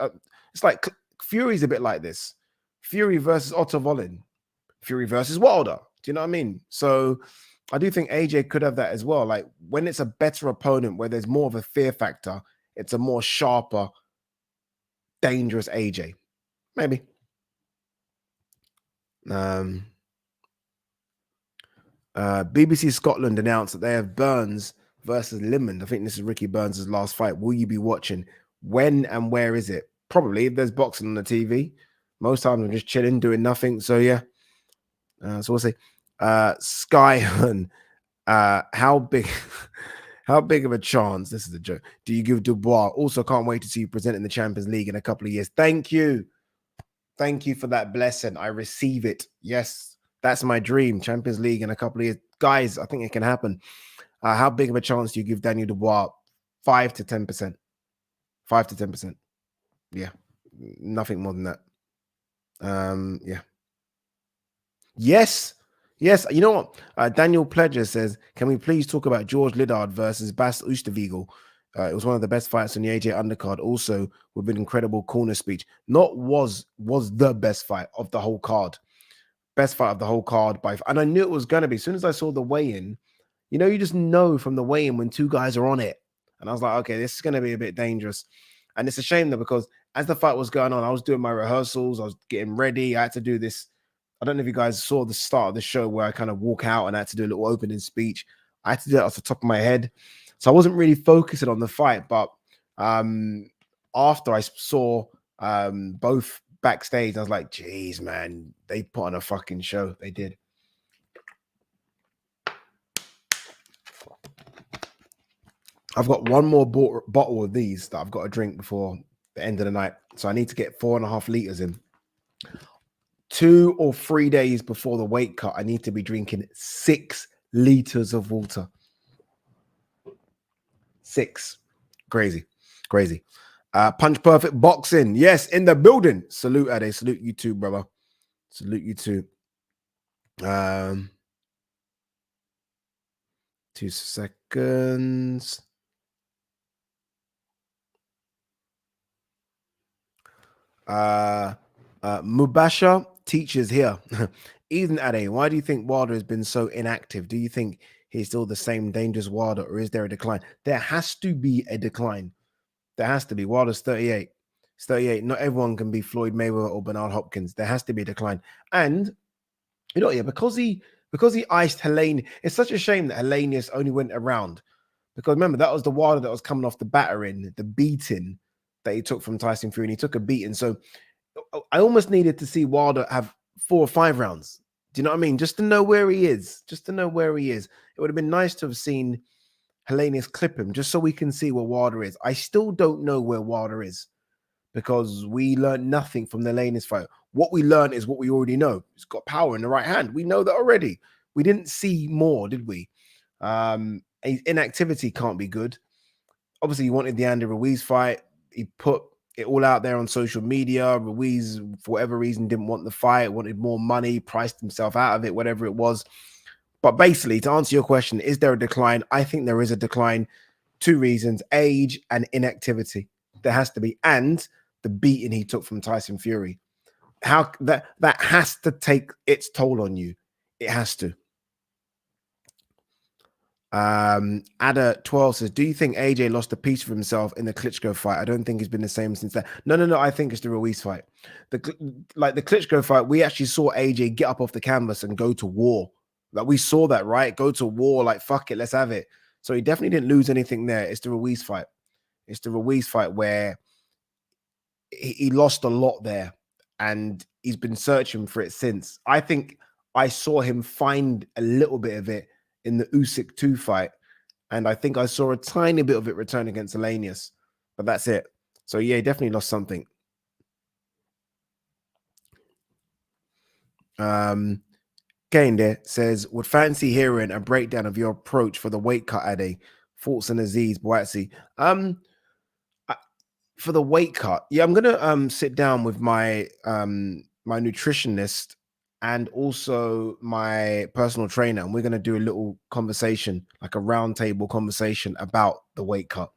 it's like Fury's a bit like this. Fury versus Otto Volin. Fury versus Wilder. Do you know what I mean? So I do think AJ could have that as well. Like when it's a better opponent where there's more of a fear factor, it's a more sharper, dangerous AJ. Maybe. Um, BBC Scotland announced that they have Burns versus Limond. I think this is Ricky Burns' last fight. Will you be watching? When and where is it? Probably if there's boxing on the TV. Most times I'm just chilling, doing nothing. So yeah. So we'll see. Sky how big how big of a chance, this is a joke, do you give Dubois? Also can't wait to see you present in the Champions League in a couple of years. Thank you for that blessing. I receive it. Yes, that's my dream. Champions League in a couple of years, guys. I think it can happen. How big of a chance do you give Daniel Dubois? 5 to 10%. 5 to 10%. Yeah, nothing more than that. Yeah. Yes. Yes. You know what? Daniel Pledger says, can we please talk about George Liddard versus Bas Oosterweigel? It was one of the best fights on the AJ undercard, also with an incredible corner speech. Not was the best fight of the whole card. Best fight of the whole card and I knew it was gonna be. As soon as I saw the weigh-in, you just know from the weigh-in when 2 guys are on it. And I was like, okay, this is gonna be a bit dangerous. And it's a shame though, because as the fight was going on, I was doing my rehearsals, I was getting ready. I had to do this. I don't know if you guys saw the start of the show where I kind of walk out and I had to do a little opening speech. I had to do that off the top of my head. So I wasn't really focusing on the fight. But after I saw both backstage, I was like, geez, man, they put on a fucking show. They did. I've got one more bottle of these that I've got to drink before the end of the night. So I need to get 4.5 liters in. 2 or 3 days before the weight cut, I need to be drinking 6 liters of water. 6. Crazy. Punch Perfect Boxing. Yes, in the building. Salute, Ade. Salute you too, brother. Salute you too. 2 seconds. Mubasha teachers here. Ethan Ade, why do you think Wilder has been so inactive? Do you think he's still the same dangerous Wilder, or is there a decline? There has to be a decline. There has to be. Wilder's 38. He's 38. Not everyone can be Floyd Mayweather or Bernard Hopkins. There has to be a decline. And yeah, because he iced Helene. It's such a shame that Helenius only went around. Because remember, that was the Wilder that was coming off the battering, the beating that he took from Tyson Fury, and he took a beating. So I almost needed to see Wilder have 4 or 5 rounds. Do you know what I mean? Just to know where he is. Just to know where he is. It would have been nice to have seen Helenius clip him, just so we can see where Wilder is. I still don't know where Wilder is because we learned nothing from the Helenius fight. What we learned is what we already know. He's got power in the right hand. We know that already. We didn't see more, did we? Inactivity can't be good. Obviously, he wanted the Andy Ruiz fight. He put it all out there on social media. Ruiz, for whatever reason, didn't want the fight, wanted more money, priced himself out of it, whatever it was. But basically, to answer your question, is there a decline? I think there is a decline. 2 reasons: age and inactivity. There has to be, and the beating he took from Tyson Fury. How that has to take its toll on you. It has to. Ada 12 says, do you think AJ lost a piece of himself in the Klitschko fight? I don't think he's been the same since that. No. I think it's the Ruiz fight. The Klitschko fight, we actually saw AJ get up off the canvas and go to war. Like, we saw that, right? Go to war, like, fuck it, let's have it. So he definitely didn't lose anything there. It's the Ruiz fight. It's the Ruiz fight where he lost a lot there, and he's been searching for it since. I think I saw him find a little bit of it in the Usyk 2 fight, and I think I saw a tiny bit of it return against Elenius, but that's it. So yeah, he definitely lost something. Kane there says, would fancy hearing a breakdown of your approach for the weight cut, Ade? Thoughts on Aziz Boatsy? For the weight cut, yeah, I'm gonna sit down with my my nutritionist and also my personal trainer, and we're gonna do a little conversation, like a roundtable conversation about the weight cut,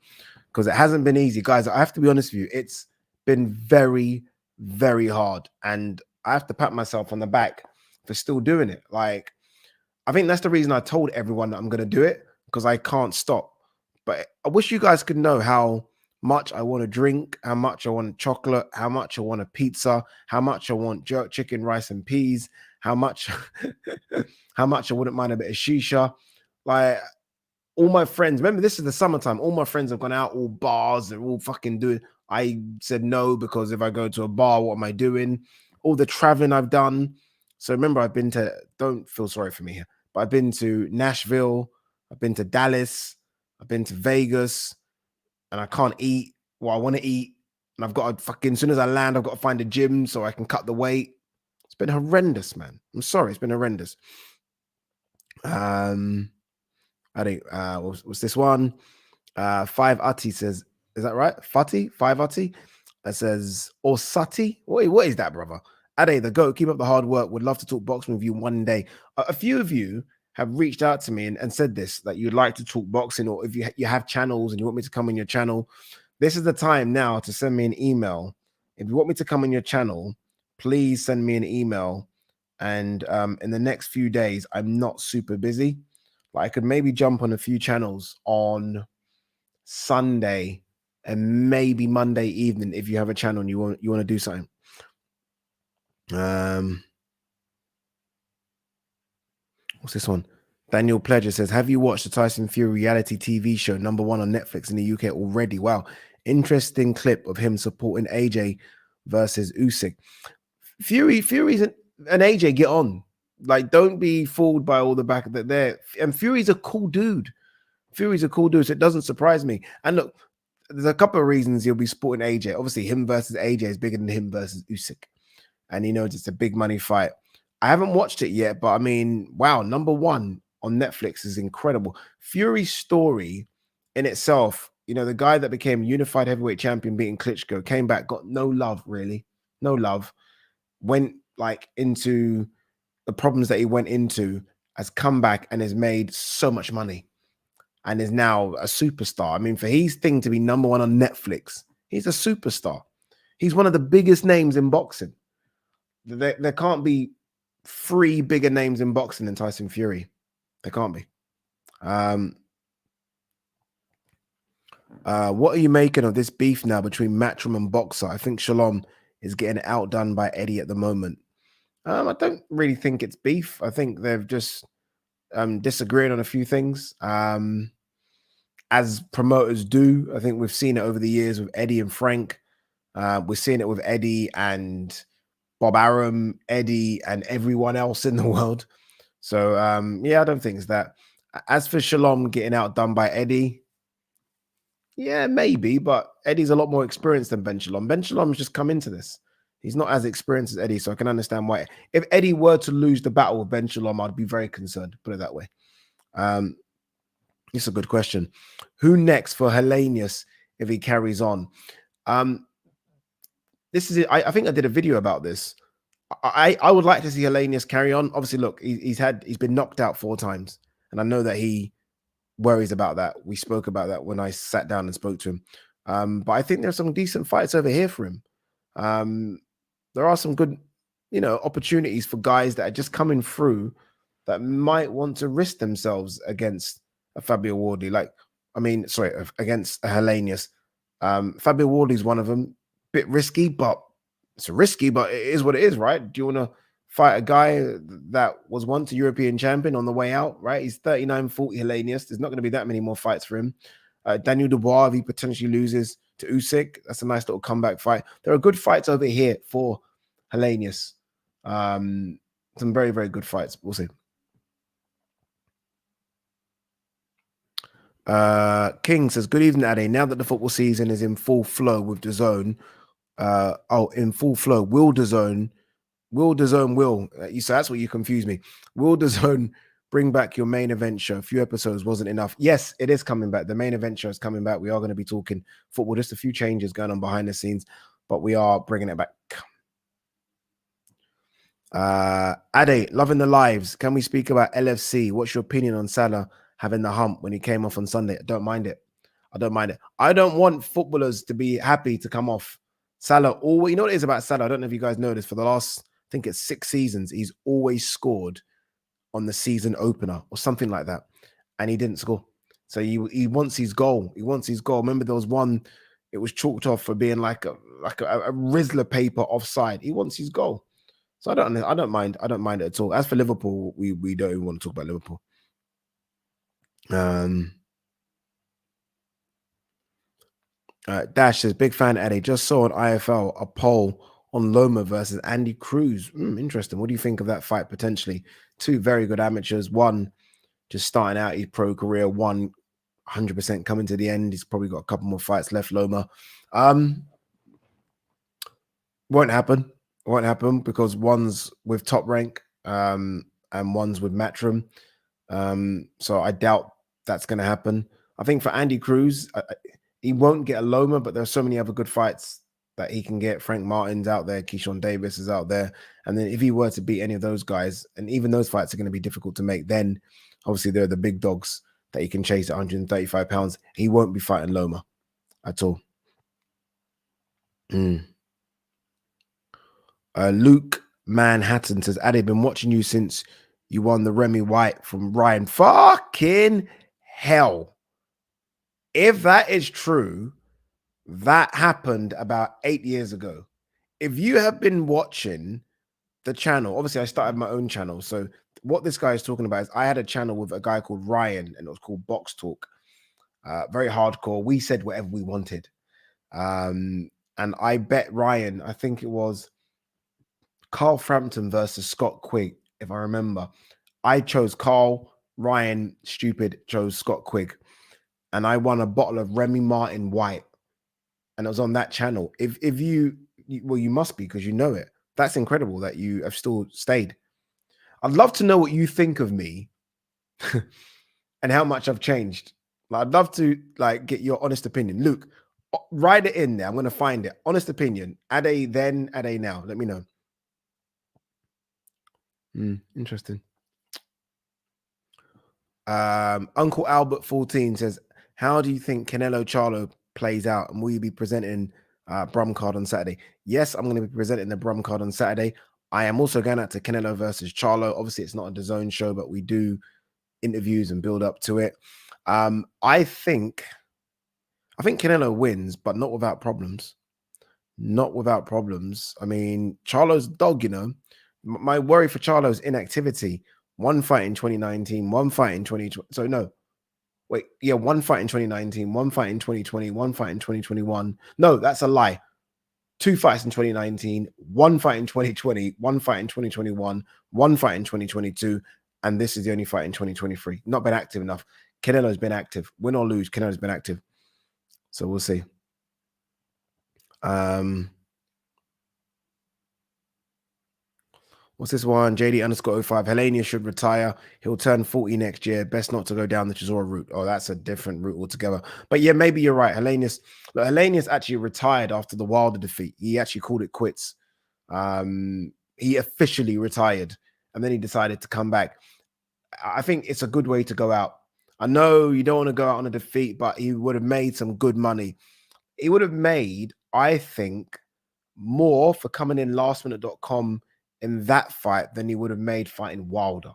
because it hasn't been easy, guys. I have to be honest with you, it's been very, very hard, and I have to pat myself on the back for still doing it. Like, I think that's the reason I told everyone that I'm gonna do it, because I can't stop. But I wish you guys could know how much I want to drink, how much I want chocolate, how much I want a pizza, how much I want jerk chicken, rice and peas, how much how much I wouldn't mind a bit of shisha. Like, all my friends, remember, this is the summertime, all my friends have gone out, all bars, they're all fucking doing. I said no, because if I go to a bar, what am I doing? All the traveling I've done. So remember, I've been to, don't feel sorry for me here, but I've been to Nashville, I've been to Dallas, I've been to Vegas, and I can't eat what I want to eat. And I've got to fucking, as soon as I land, I've got to find a gym so I can cut the weight. It's been horrendous, man. I'm sorry, it's been horrendous. I think what's this one? 5 Ati says, is that right? Fati? 5 Ati? That says, or Sati? Wait, what is that, brother? Ade, the GOAT, keep up the hard work. Would love to talk boxing with you one day. A few of you have reached out to me and said this, that you'd like to talk boxing, or if you have channels and you want me to come on your channel, this is the time now to send me an email. If you want me to come on your channel, please send me an email. And in the next few days, I'm not super busy. But I could maybe jump on a few channels on Sunday and maybe Monday evening if you have a channel and you want to do something. What's this one? Daniel Pledger says, have you watched the Tyson Fury reality TV show #1 on Netflix in the UK already? Wow. Interesting clip of him supporting AJ versus Usyk. Fury's an AJ, get on. Like, don't be fooled by all the back that there. And Fury's a cool dude. Fury's a cool dude, so it doesn't surprise me. And look, there's a couple of reasons he'll be supporting AJ. Obviously, him versus AJ is bigger than him versus Usyk. And he knows it's a big money fight. I haven't watched it yet, but I mean, wow, #1 on Netflix is incredible. Fury's story in itself, the guy that became unified heavyweight champion beating Klitschko, came back, got no love, really. No love. Went like into the problems that he went into, has come back and has made so much money and is now a superstar. I mean, for his thing to be #1 on Netflix, he's a superstar. He's one of the biggest names in boxing. There can't be 3 bigger names in boxing than Tyson Fury. There can't be. What are you making of this beef now between Matchroom and Boxer? I think Shalom is getting outdone by Eddie at the moment. I don't really think it's beef. I think they've just disagreed on a few things. As promoters do, I think we've seen it over the years with Eddie and Frank. We're seeing it with Eddie and Bob Arum, Eddie, and everyone else in the world. So yeah, I don't think it's that. As for Shalom getting outdone by Eddie, yeah, maybe, but Eddie's a lot more experienced than Ben Shalom. Ben Shalom's just come into this. He's not as experienced as Eddie, so I can understand why. If Eddie were to lose the battle with Ben Shalom, I'd be very concerned, put it that way. It's a good question. Who next for Hellenius if he carries on? This is it. I think I did a video about this. I would like to see Hellenius carry on. Obviously, look, he's been knocked out 4 times, and I know that he worries about that. We spoke about that when I sat down and spoke to him. But I think there's some decent fights over here for him. There are some good, opportunities for guys that are just coming through that might want to risk themselves against a Fabio Wardley. Against a Hellenius. Fabio Wardley's one of them. Bit risky, but it's risky, but it is what it is, right? Do you want to fight a guy that was once a European champion on the way out, right? He's 39-40 Hellenius. There's not going to be that many more fights for him. Daniel Dubois, if he potentially loses to Usyk, that's a nice little comeback fight. There are good fights over here for Hellenius. Some very, very good fights. We'll see. King says, good evening, Ade. Now that the football season is in full flow with DAZN, in full flow, will DAZN, so that's what you confuse me. Will DAZN bring back your main event show? A few episodes wasn't enough. Yes, it is coming back. The main event show is coming back. We are going to be talking football. Just a few changes going on behind the scenes, but we are bringing it back. Ade, loving the lives. Can we speak about LFC? What's your opinion on Salah having the hump when he came off on Sunday? I don't mind it. I don't want footballers to be happy to come off. Salah, you know what it is about Salah? I don't know if you guys know this. For the last, I think it's 6 seasons, he's always scored on the season opener or something like that, and he didn't score. So he wants his goal. He wants his goal. Remember, there was one. It was chalked off for being like a Rizzler paper offside. He wants his goal. So I don't mind. I don't mind it at all. As for Liverpool, we don't even want to talk about Liverpool. Dash says, big fan, Eddie. Just saw on IFL a poll on Loma versus Andy Cruz. Interesting. What do you think of that fight potentially? 2 very good amateurs. One just starting out his pro career. One 100% coming to the end. He's probably got a couple more fights left, Loma. Won't happen. Won't happen because one's with Top Rank and one's with Matchroom. So I doubt that's going to happen. I think for Andy Cruz, he won't get a Loma, but there's so many other good fights that he can get. Frank Martin's out there. Keyshawn Davis is out there. And then if he were to beat any of those guys, and even those fights are going to be difficult to make, then obviously they're the big dogs that he can chase at 135 pounds. He won't be fighting Loma at all. Luke Manhattan says, Ade, been watching you since you won the Remy White from Ryan. Fucking hell. If that is true, that happened about 8 years ago. If you have been watching the channel, obviously I started my own channel. So what this guy is talking about is I had a channel with a guy called Ryan, and it was called Box Talk. Very hardcore. We said whatever we wanted. And I bet Ryan, I think it was Carl Frampton versus Scott Quigg, if I remember. I chose Carl. Ryan, stupid, chose Scott Quigg. And I won a bottle of Remy Martin White. And it was on that channel. If you must be, because you know it. That's incredible that you have still stayed. I'd love to know what you think of me and how much I've changed. I'd love to get your honest opinion. Luke, write it in there. I'm going to find it. Honest opinion. Ade then, Ade now. Let me know. Interesting. Uncle Albert 14 says, how do you think Canelo Charlo plays out? And will you be presenting Brum card on Saturday. Yes, I'm going to be presenting the Brum card on Saturday. I am also going out to Canelo versus Charlo. Obviously, it's not a DAZN show, but we do interviews and build up to it. I think Canelo wins, but not without problems. Not without problems. I mean, Charlo's dog, you know. My worry for Charlo's inactivity. One fight in 2019, one fight in 2020. So no, wait, yeah, one fight in 2019, one fight in 2020, one fight in 2021. No, that's a lie. Two fights in 2019, one fight in 2020, one fight in 2021, one fight in 2022, and this is the only fight in 2023. Not been active enough. Canelo's been active. Win or lose, Canelo's been active. So we'll see. What's this one? JD_05. Helenia should retire. He'll turn 40 next year. Best not to go down the Chisora route. Oh, that's a different route altogether. But yeah, maybe you're right. Helenius actually retired after the Wilder defeat. He actually called it quits. He officially retired, and then he decided to come back. I think it's a good way to go out. I know you don't want to go out on a defeat, but he would have made some good money. He would have made, I think, more for coming in lastminute.com in that fight than he would have made fighting Wilder.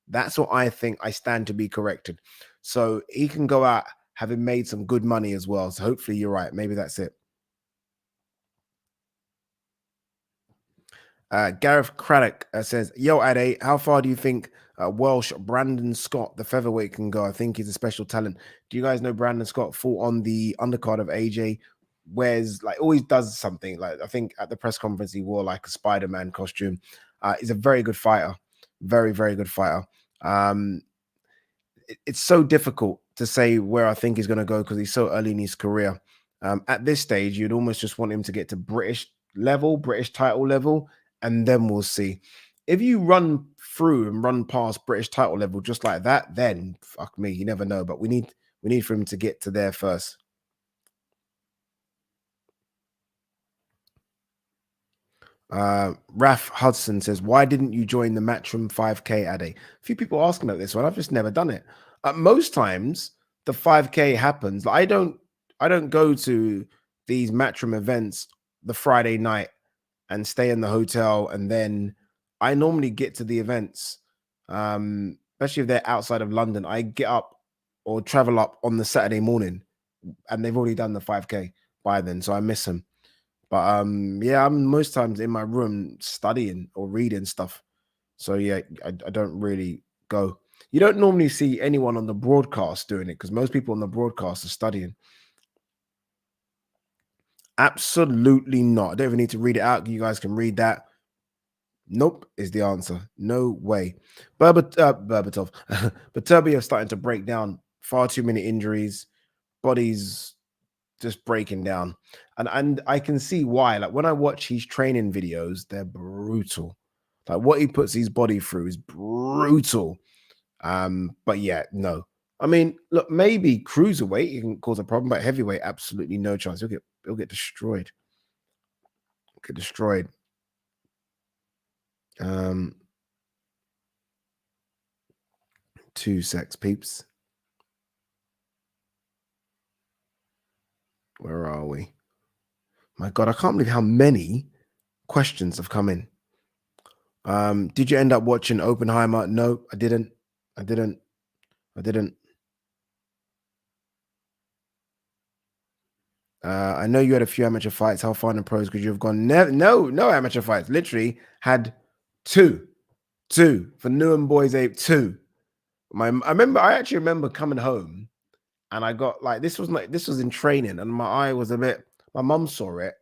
That's what I think. I stand to be corrected. So he can go out having made some good money as well. So hopefully you're right. Maybe that's it. Gareth Craddock says, Yo, Ade, how far do you think Welsh Brandon Scott, the featherweight, can go? I think he's a special talent. Do you guys know Brandon Scott fought on the undercard of AJ? Wears, like, always does something. Like, I think at the press conference, he wore like a Spider-Man costume. He's a very good fighter. Very, very good fighter. It's so difficult to say where I think he's going to go because he's so early in his career. At this stage, you'd almost just want him to get to British level, British title level, and then we'll see. If you run through and run past British title level just like that, then fuck me, you never know. But we need for him to get to there first. Raf Hudson says, why didn't you join the Matchroom 5K, Ade? A few people asking about this one. I've just never done it. Most times the 5K happens. I don't go to these Matchroom events the Friday night and stay in the hotel, and then I normally get to the events, especially if they're outside of London. I get up or travel up on the Saturday morning, and they've already done the 5K by then, so I miss them. But yeah, I'm most times in my room studying or reading stuff. So yeah, I don't really go. You don't normally see anyone on the broadcast doing it because most people on the broadcast are studying. Absolutely not. I don't even need to read it out. You guys can read that. Nope is the answer. No way. Berbatov. But Turbio starting to break down. Far too many injuries. Bodies just breaking down. And I can see why. Like when I watch his training videos, they're brutal. Like what he puts his body through is brutal. But yeah, no. I mean, look, maybe cruiserweight he can cause a problem, but heavyweight, absolutely no chance. He'll get destroyed. Get destroyed. Um, 2 secs, peeps. Where are we? My God, I can't believe how many questions have come in. Did you end up watching Oppenheimer? No, I didn't. I didn't. I didn't. I know you had a few amateur fights. How far in the pros could you have gone? No amateur fights. Literally had two for Newham Boys Ape. Two. I actually remember coming home and I got like this was in training and my eye was a bit. My mum saw it.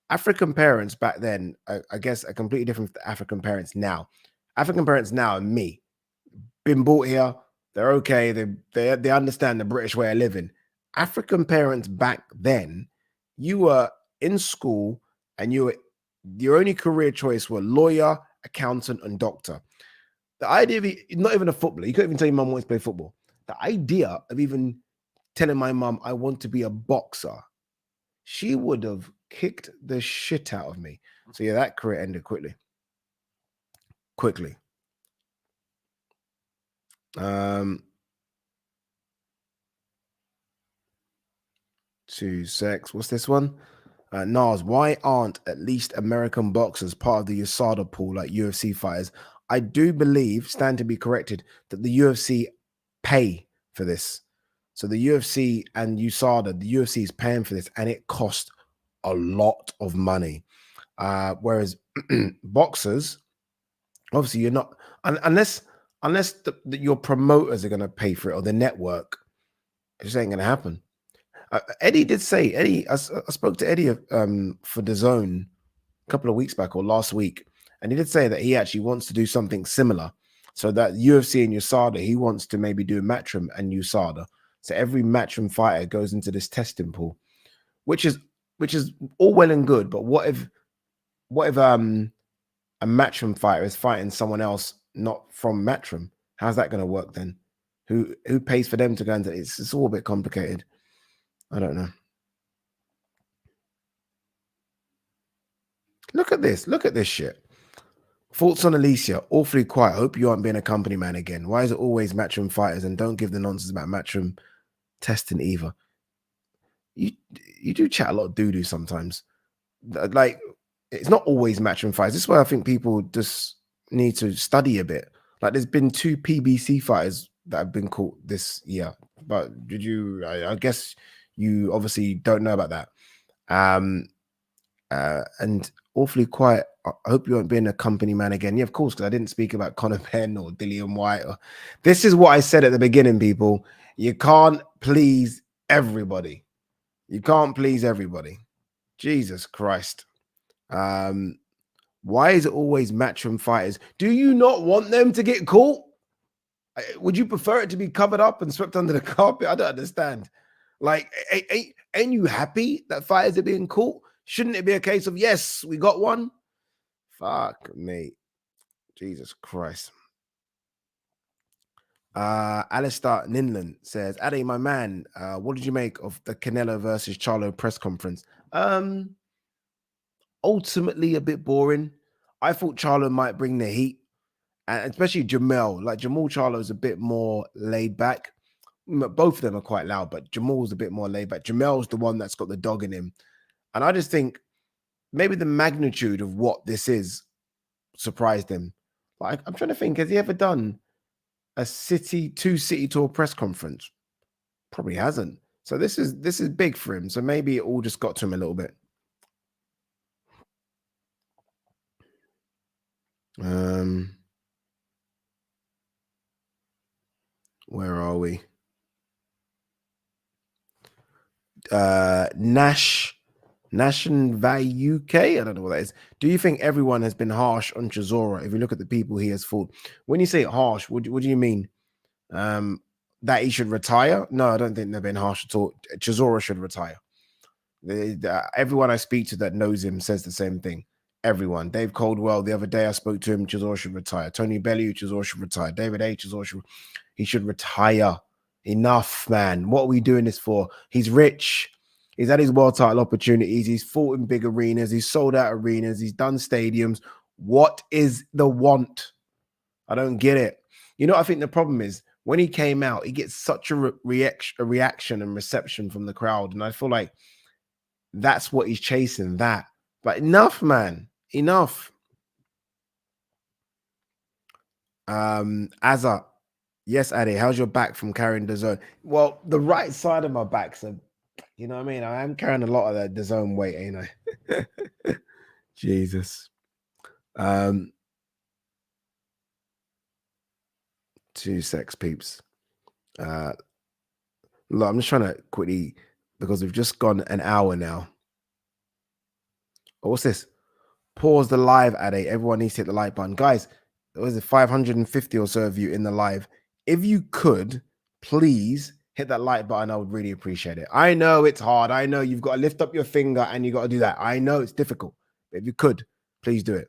African parents back then, I guess, are completely different from African parents now. African parents now and me been brought here. They're okay. They understand the British way of living. African parents back then, you were in school and your only career choice were lawyer, accountant, and doctor. The idea of not even a footballer, you couldn't even tell your mum wants to play football. The idea of even telling my mum I want to be a boxer, she would have kicked the shit out of me. So yeah, that career ended quickly. Quickly. 2 secs. What's this one? Nas, why aren't at least American boxers part of the USADA pool like UFC fighters? I do believe, stand to be corrected, that the UFC pay for this. So the UFC and USADA, the UFC is paying for this, and it costs a lot of money. Whereas boxers, obviously, you're not unless your promoters are going to pay for it or the network. It just ain't going to happen. Eddie did say I spoke to Eddie for the Zone a couple of weeks back or last week, and he did say that he actually wants to do something similar. So that UFC and USADA, he wants to maybe do Matchroom and USADA. So every Matchroom fighter goes into this testing pool, which is all well and good. But what if a Matchroom fighter is fighting someone else not from Matchroom? How's that going to work then? Who pays for them to go into it? It's all a bit complicated. I don't know. Look at this. Look at this shit. Thoughts on Alycia? Awfully quiet. Hope you aren't being a company man again. Why is it always Matchroom fighters and don't give the nonsense about Matchroom testing either? You do chat a lot of doo-doo sometimes. Like, it's not always Matchroom fighters. This is why I think people just need to study a bit. Like, there's been 2 PBC fighters that have been caught this year. But did you? I guess you obviously don't know about that. And awfully quiet. I hope you won't be in a company man again. Yeah, of course, because I didn't speak about Conor Penn or Dillian White. This is what I said at the beginning, people. You can't please everybody. You can't please everybody. Jesus Christ. Why is it always Matchroom fighters? Do you not want them to get caught? Would you prefer it to be covered up and swept under the carpet? I don't understand. Like, ain't you happy that fighters are being caught? Shouldn't it be a case of, yes, we got one? Fuck me. Jesus Christ. Alistair Ninland says, Addy, my man, what did you make of the Canelo versus Charlo press conference? Ultimately a bit boring. I thought Charlo might bring the heat, and especially Jamel. Like, Jamal Charlo is a bit more laid back. Both of them are quite loud, but Jamal's a bit more laid back. Jamel's the one that's got the dog in him. And I just think maybe the magnitude of what this is surprised him. Like, I'm trying to think, has he ever done a two city tour press conference? Probably hasn't. So this is big for him. So maybe it all just got to him a little bit. Where are we? Nation Value UK. I don't know what that is. Do you think everyone has been harsh on Chisora? If you look at the people he has fought, when you say harsh, what do you mean? That he should retire? No, I don't think they've been harsh at all. Chisora should retire. Everyone I speak to that knows him says the same thing. Everyone. Dave Coldwell, the other day I spoke to him, Chisora should retire. Tony Bellew, Chisora should retire. David A, Chisora should retire. Enough, man. What are we doing this for? He's rich. He's had his world title opportunities. He's fought in big arenas. He's sold out arenas. He's done stadiums. What is the want? I don't get it. You know, I think the problem is when he came out, he gets such a reaction and reception from the crowd. And I feel like that's what he's chasing, that. But enough, man. Enough. Azza. Yes, Addy, how's your back from carrying the zone? Well, the right side of my back's you know what I mean? I am carrying a lot of the zone weight, ain't I? Jesus. Two sex peeps. Look, I'm just trying to quickly, because we've just gone an hour now. Oh, what's this? Pause the live, Addy. Everyone needs to hit the like button. Guys, there was 550 or so of you in the live. If you could, please hit that like button. I would really appreciate it. I know it's hard. I know you've got to lift up your finger and you got to do that. I know it's difficult. But if you could, please do it.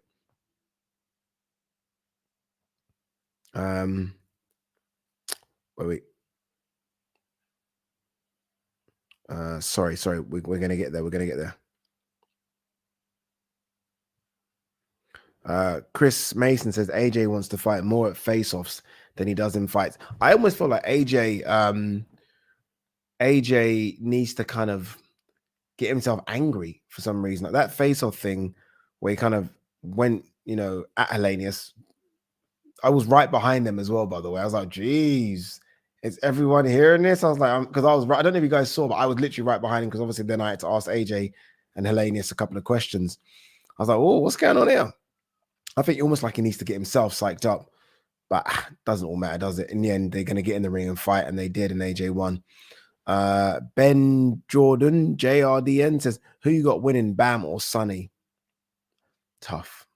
Wait. Sorry. We're gonna get there. We're gonna get there. Chris Mason says AJ wants to fight more at face-offs than he does in fights. I almost feel like AJ needs to kind of get himself angry for some reason. Like that face-off thing where he kind of went, at Hellenius. I was right behind them as well, by the way. I was like, geez, is everyone hearing this? I was like, because I was right. I don't know if you guys saw, but I was literally right behind him because obviously then I had to ask AJ and Hellenius a couple of questions. I was like, oh, what's going on here? I think almost like he needs to get himself psyched up, but doesn't all matter, does it? In the end, they're going to get in the ring and fight, and they did, and AJ won. Ben Jordan, JRDN says, who you got winning, Bam or Sonny? Tough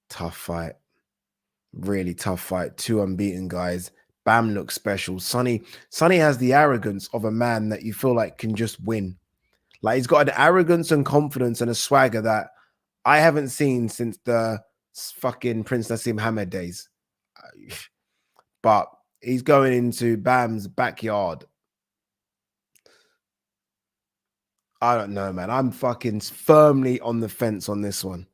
fight. Really tough fight. 2 unbeaten guys. Bam looks special. Sonny has the arrogance of a man that you feel like can just win. Like he's got an arrogance and confidence and a swagger that I haven't seen since the fucking Prince Nassim Hamed days. But he's going into Bam's backyard. I don't know, man. I'm fucking firmly on the fence on this one.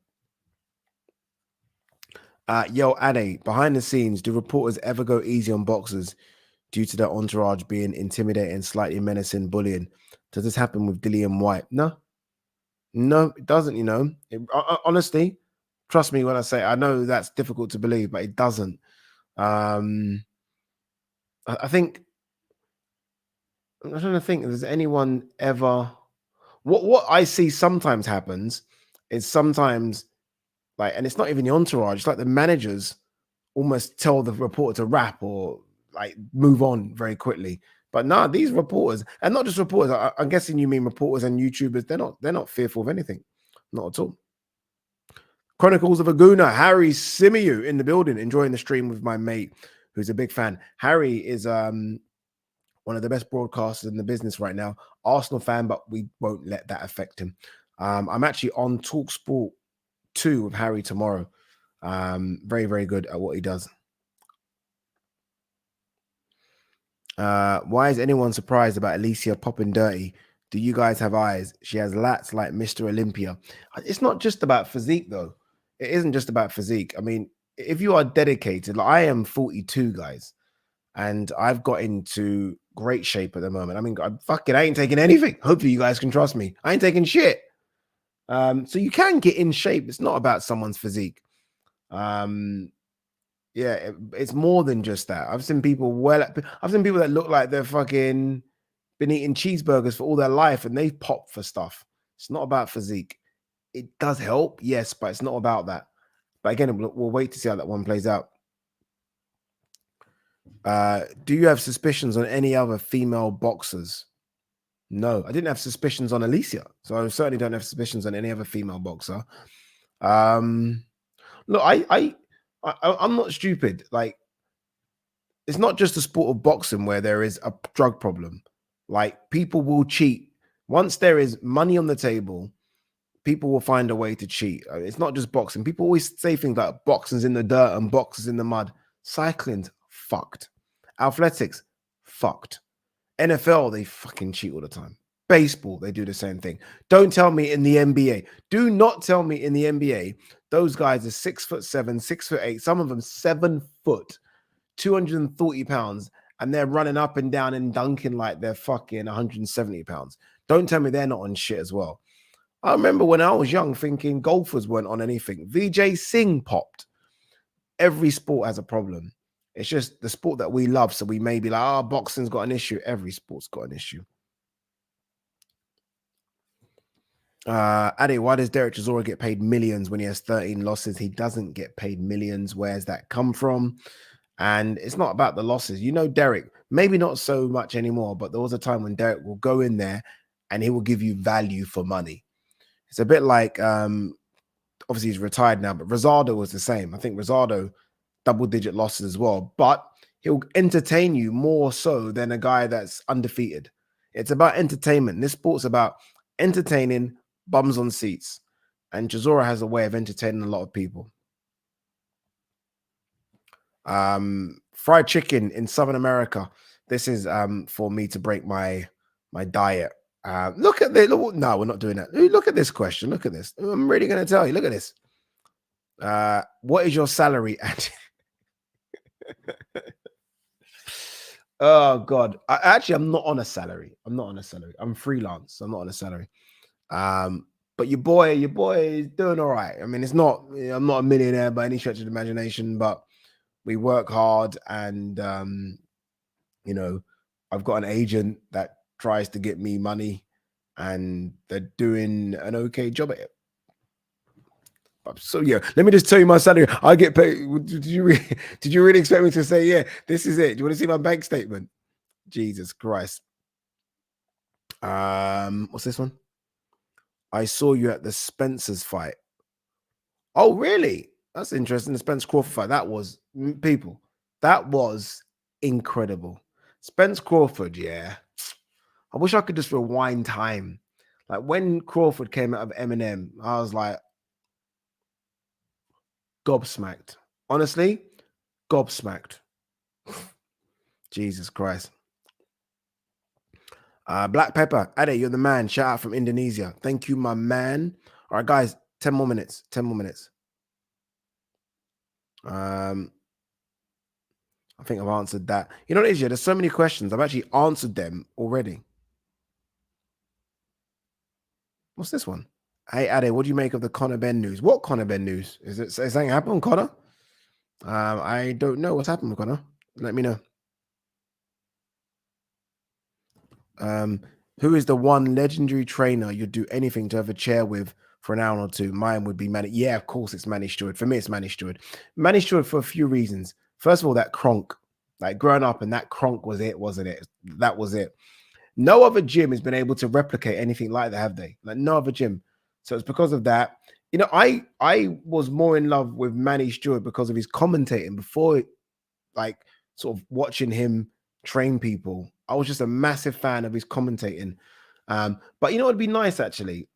Yo, Ade, behind the scenes, do reporters ever go easy on boxers due to their entourage being intimidating, slightly menacing, bullying? Does this happen with Dillian White? No, it doesn't, honestly, trust me when I say I know that's difficult to believe, but it doesn't. I think I'm trying to think if there's anyone ever. What I see sometimes happens is sometimes like, and it's not even the entourage, it's like the managers almost tell the reporter to rap or like move on very quickly. But nah, these reporters, and not just reporters, I'm guessing you mean reporters and YouTubers, they're not fearful of anything. Not at all. Chronicles of Aguna, Harry Simiu in the building, enjoying the stream with my mate, who's a big fan. Harry is one of the best broadcasters in the business right now. Arsenal fan, but we won't let that affect him. I'm actually on TalkSport 2 with Harry tomorrow. Very, very good at what he does. Why is anyone surprised about Alycia popping dirty? Do you guys have eyes? She has lats like Mr. Olympia. It's not just about physique, though. It isn't just about physique. I mean, if you are dedicated, like I am 42, guys, and I've got into great shape at the moment. I mean, I ain't taking anything. Hopefully, you guys can trust me. I ain't taking shit. So you can get in shape. It's not about someone's physique. Yeah, it's more than just that. I've seen people that look like they're fucking been eating cheeseburgers for all their life and they pop for stuff. It's not about physique. It does help, yes, but it's not about that. But again, we'll wait to see how that one plays out. Do you have suspicions on any other female boxers? No, I didn't have suspicions on Alycia, so I certainly don't have suspicions on any other female boxer. Look, I'm not stupid. Like, it's not just the sport of boxing where there is a drug problem. Like, people will cheat. Once there is money on the table, people will find a way to cheat. It's not just boxing. People always say things like boxing's in the dirt and boxing's in the mud. Cycling's fucked. Athletics, fucked. NFL, they fucking cheat all the time. Baseball, they do the same thing. Don't tell me in the NBA. Do not tell me in the NBA. Those guys are 6'7", 6'8", some of them 7 foot, 240 pounds, and they're running up and down and dunking like they're fucking 170 pounds. Don't tell me they're not on shit as well. I remember when I was young thinking golfers weren't on anything. Vijay Singh popped. Every sport has a problem. It's just the sport that we love. So we may be like, boxing's got an issue. Every sport's got an issue. Adi, why does Derek Chisora get paid millions when he has 13 losses? He doesn't get paid millions. Where's that come from? And it's not about the losses. Derek, maybe not so much anymore, but there was a time when Derek will go in there and he will give you value for money. It's a bit like, obviously he's retired now, but Rosado was the same. I think Rosado, double-digit losses as well, but he'll entertain you more so than a guy that's undefeated. It's about entertainment. This sport's about entertaining bums on seats. And Chisora has a way of entertaining a lot of people. Fried chicken in Southern America. This is for me to break my diet. Look at this. No, we're not doing that. Look at this question. Look at this. I'm really going to tell you. Look at this. What is your salary at? Oh God. I'm not on a salary. I'm not on a salary. I'm freelance. I'm not on a salary. Um, but your boy is doing all right. I mean, it's not. I'm not a millionaire by any stretch of the imagination, but we work hard, and you know, I've got an agent that tries to get me money, and they're doing an okay job at it. So yeah, let me just tell you my salary. I get paid. Did you really expect me to say, yeah, this is it? Do you want to see my bank statement? Jesus Christ. What's this one? I saw you at the Spencer's fight. Oh, really? That's interesting. The Spence Crawford fight. That was people. That was incredible. Spence Crawford, yeah. I wish I could just rewind time. Like when Crawford came out of Eminem, I was like gobsmacked. Honestly, gobsmacked. Jesus Christ. Black Pepper, Ade, you're the man. Shout out from Indonesia. Thank you, my man. All right, guys, 10 more minutes. 10 more minutes. I think I've answered that. You know what it is, yeah? There's so many questions. I've actually answered them already. What's this one? Hey, Ade, what do you make of the Conor Ben news? What Conor Ben news? Is something happened, Conor? I don't know what's happened with Conor. Let me know. Who is the one legendary trainer you'd do anything to have a chair with for an hour or two? Mine would be Manny. Yeah, of course it's Manny Stewart. For me, it's Manny Stewart. Manny Stewart for a few reasons. First of all, that Kronk. Like growing up, and that Kronk was it, wasn't it? That was it. No other gym has been able to replicate anything like that, have they? Like no other gym. So it's because of that. You know, I was more in love with Manny Stewart because of his commentating before, like sort of watching him train people. I was just a massive fan of his commentating. But you know, it'd be nice actually.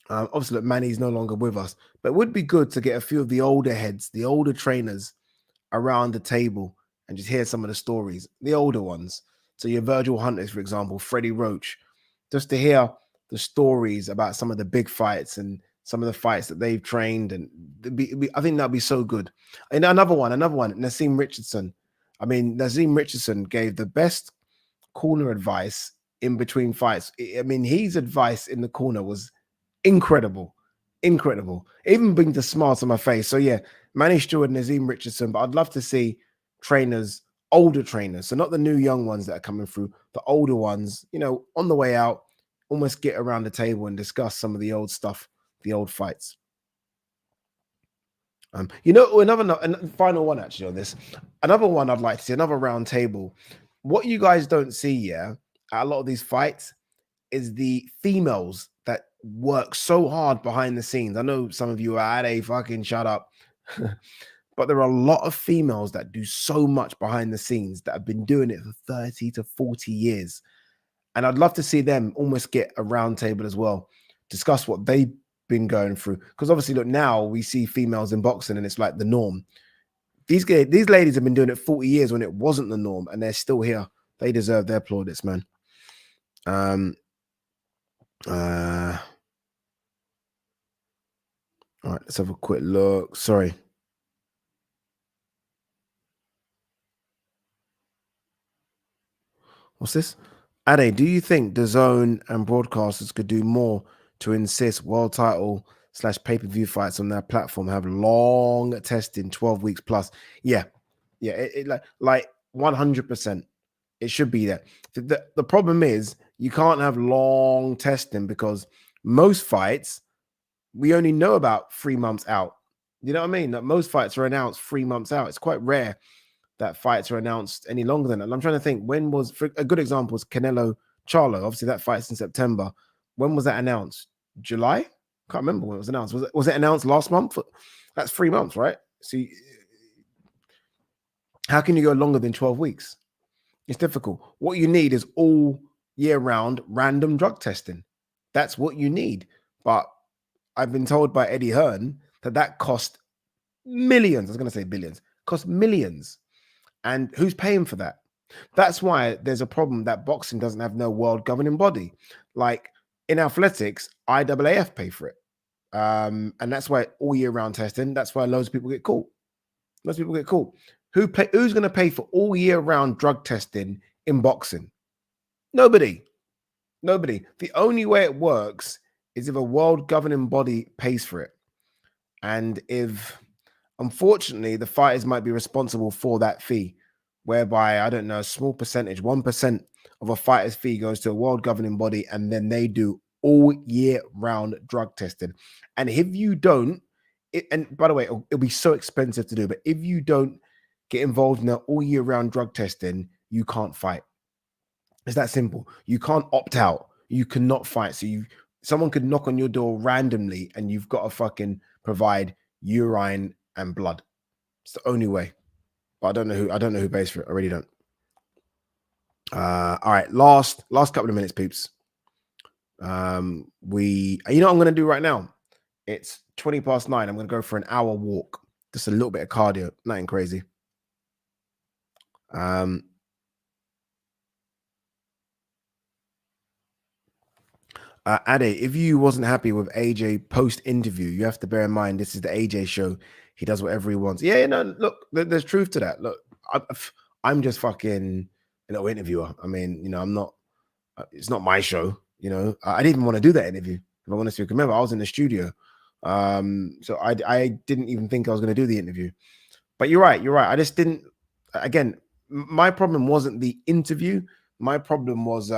Obviously, look, Manny's no longer with us, but it would be good to get a few of the older heads, the older trainers around the table and just hear some of the stories, the older ones. So your Virgil Hunters, for example, Freddie Roach, just to hear the stories about some of the big fights and some of the fights that they've trained. And I think that'd be so good. And another one, Nassim Richardson. I mean, Nazim Richardson gave the best corner advice in between fights. I mean, his advice in the corner was incredible, incredible. It even brings a smile to my face. So yeah, Manny Stewart, Nazim Richardson, but I'd love to see trainers, older trainers, so not the new young ones that are coming through, the older ones, you know, on the way out, almost get around the table and discuss some of the old stuff, the old fights. You know, another final one actually on this, another one I'd like to see, another round table. What you guys don't see, yeah, at a lot of these fights is the females that work so hard behind the scenes. I know some of you are at a fucking shut up, but there are a lot of females that do so much behind the scenes that have been doing it for 30 to 40 years. And I'd love to see them almost get a round table as well, discuss what they've been going through. Because obviously, look, now we see females in boxing and it's like the norm. These ladies have been doing it 40 years when it wasn't the norm, and they're still here. They deserve their plaudits, man. Um, uh, all right, let's have a quick look. Sorry. What's this? Ade, do you think the zone and broadcasters could do more to insist world title slash pay-per-view fights on their platform have long testing, 12 weeks plus? Yeah. Yeah. Like 100%. It should be that. The problem is you can't have long testing because most fights we only know about 3 months out. You know what I mean? Like most fights are announced 3 months out. It's quite rare that fights are announced any longer than that. And I'm trying to think when was, for a good example is Canelo Charlo. Obviously, that fight's in September. When was that announced? July? Can't remember when it was announced. Was it announced last month? That's 3 months, right? See, how can you go longer than 12 weeks? It's difficult. What you need is all year round random drug testing. That's what you need. But I've been told by Eddie Hearn that that cost millions. I was going to say billions. Cost millions. And who's paying for that? That's why there's a problem that boxing doesn't have no world governing body. Like in athletics, IAAF pay for it. And that's why all year round testing, that's why loads of people get caught. Loads of people get caught. Who's going to pay for all year round drug testing in boxing? Nobody. Nobody. The only way it works is if a world governing body pays for it. And if, unfortunately, the fighters might be responsible for that fee, whereby, I don't know, a small percentage, 1% of a fighter's fee goes to a world governing body, and then they do all year round drug testing. And if you don't, and by the way, it'll be so expensive to do, but if you don't get involved in that all year round drug testing, you can't fight. It's that simple. You can't opt out. You cannot fight. So someone could knock on your door randomly, and you've got to fucking provide urine and blood. It's the only way. But I don't know who pays for it. I really don't. All right, last couple of minutes, peeps. You know what I'm gonna do right now? It's 9:20. I'm gonna go for an hour walk. Just a little bit of cardio, nothing crazy. Ade, if you wasn't happy with AJ post interview, you have to bear in mind this is the AJ show. He does whatever he wants. Yeah, no, look, there's truth to that. Look, I'm just fucking a little interviewer. I mean, you know, I'm not. It's not my show. You know, I didn't even want to do that interview. If I want to remember, I was in the studio, so I didn't even think I was going to do the interview. But you're right. You're right. I just didn't. Again, my problem wasn't the interview. My problem was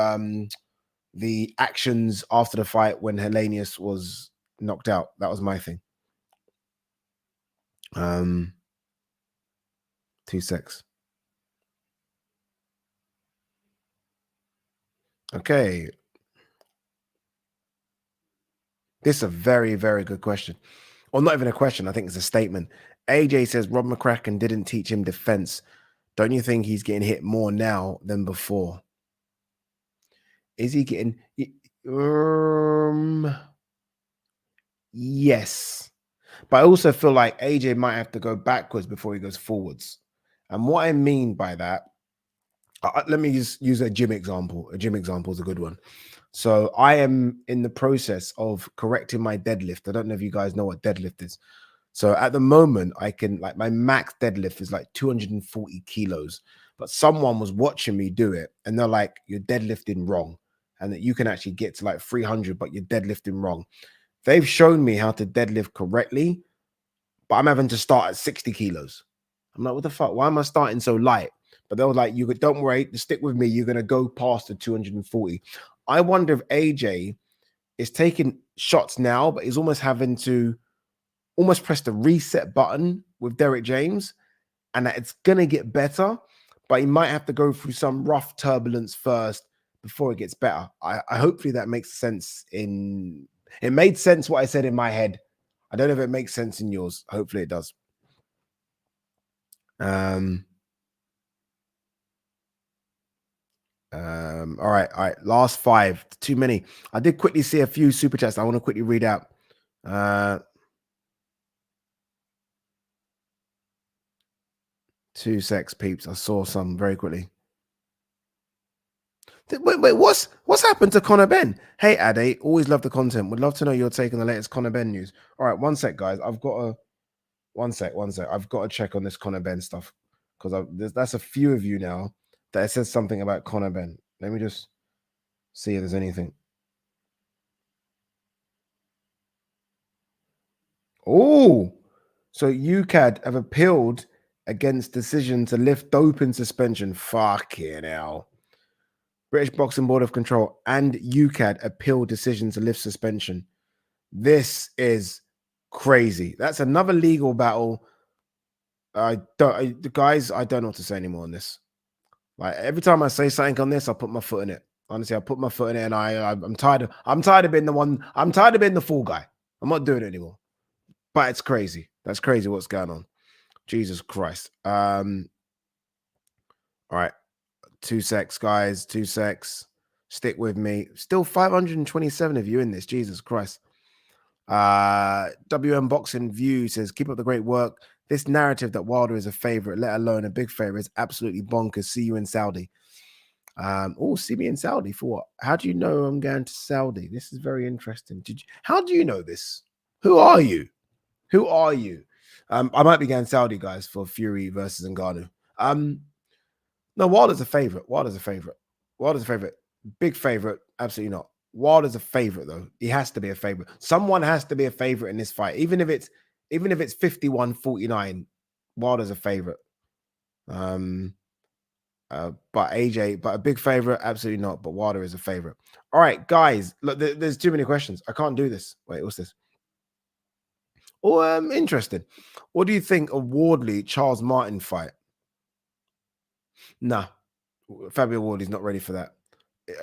the actions after the fight when Hellenius was knocked out. That was my thing. 2 secs. Okay. This is a very, very good question. Or not even a question. I think it's a statement. AJ says Rob McCracken didn't teach him defense. Don't you think he's getting hit more now than before? Is he getting... Yes. But I also feel like AJ might have to go backwards before he goes forwards. And what I mean by that, let me just use a gym example. A gym example is a good one. So I am in the process of correcting my deadlift. I don't know if you guys know what deadlift is. So at the moment, I can, like, my max deadlift is like 240 kilos. But someone was watching me do it, and they're like, "You're deadlifting wrong," and that you can actually get to like 300, but you're deadlifting wrong. They've shown me how to deadlift correctly, but I'm having to start at 60 kilos. I'm like, what the fuck? Why am I starting so light? But they were like, don't worry, stick with me. You're going to go past the 240. I wonder if AJ is taking shots now, but he's almost having to almost press the reset button with Derek James, and that it's going to get better, but he might have to go through some rough turbulence first before it gets better. I hopefully that makes sense. It made sense what I said in my head. I don't know if it makes sense in yours. Hopefully it does. All right. Last 5. Too many. I did quickly see a few super chats I want to quickly read out. 2 secs, peeps. I saw some very quickly. Wait, what's happened to Conor Benn? Hey, Ade, always love the content. Would love to know your take on the latest Conor Benn news. All right, 1 sec, guys. I've got to... One sec. I've got to check on this Conor Benn stuff, because that's a few of you now that it says something about Conor Benn. Let me just see if there's anything. Oh, so UCAD have appealed against decision to lift doping suspension. Fucking hell. British Boxing Board of Control and UCAD appeal decision to lift suspension. This is crazy. That's another legal battle. Guys, I don't know what to say anymore on this. Like, every time I say something on this, I put my foot in it. Honestly, I put my foot in it, and I'm tired of being the one. I'm tired of being the fool guy. I'm not doing it anymore. But it's crazy. That's crazy what's going on. Jesus Christ. All right. 2 secs, guys. 2 secs. Stick with me. Still 527 of you in this. Jesus Christ. WM Boxing View says, keep up the great work. This narrative that Wilder is a favorite, let alone a big favorite, is absolutely bonkers. See you in Saudi. See me in Saudi for what? How do you know I'm going to Saudi? This is very interesting. How do you know this? Who are you? Who are you? I might be going Saudi, guys, for Fury versus Ngannou. No, Wilder's a favorite. Wilder's a favorite. Wilder's a favorite. Big favorite. Absolutely not. Wilder's a favorite, though. He has to be a favorite. Someone has to be a favorite in this fight, even if it's 51-49. Wilder's a favorite. But AJ, but a big favorite, absolutely not. But Wilder is a favorite. All right, guys. Look, there's too many questions. I can't do this. Wait, what's this? Oh, I'm interested. What do you think of Wardley Charles Martin fight? Nah, Fabio Wardley's not ready for that.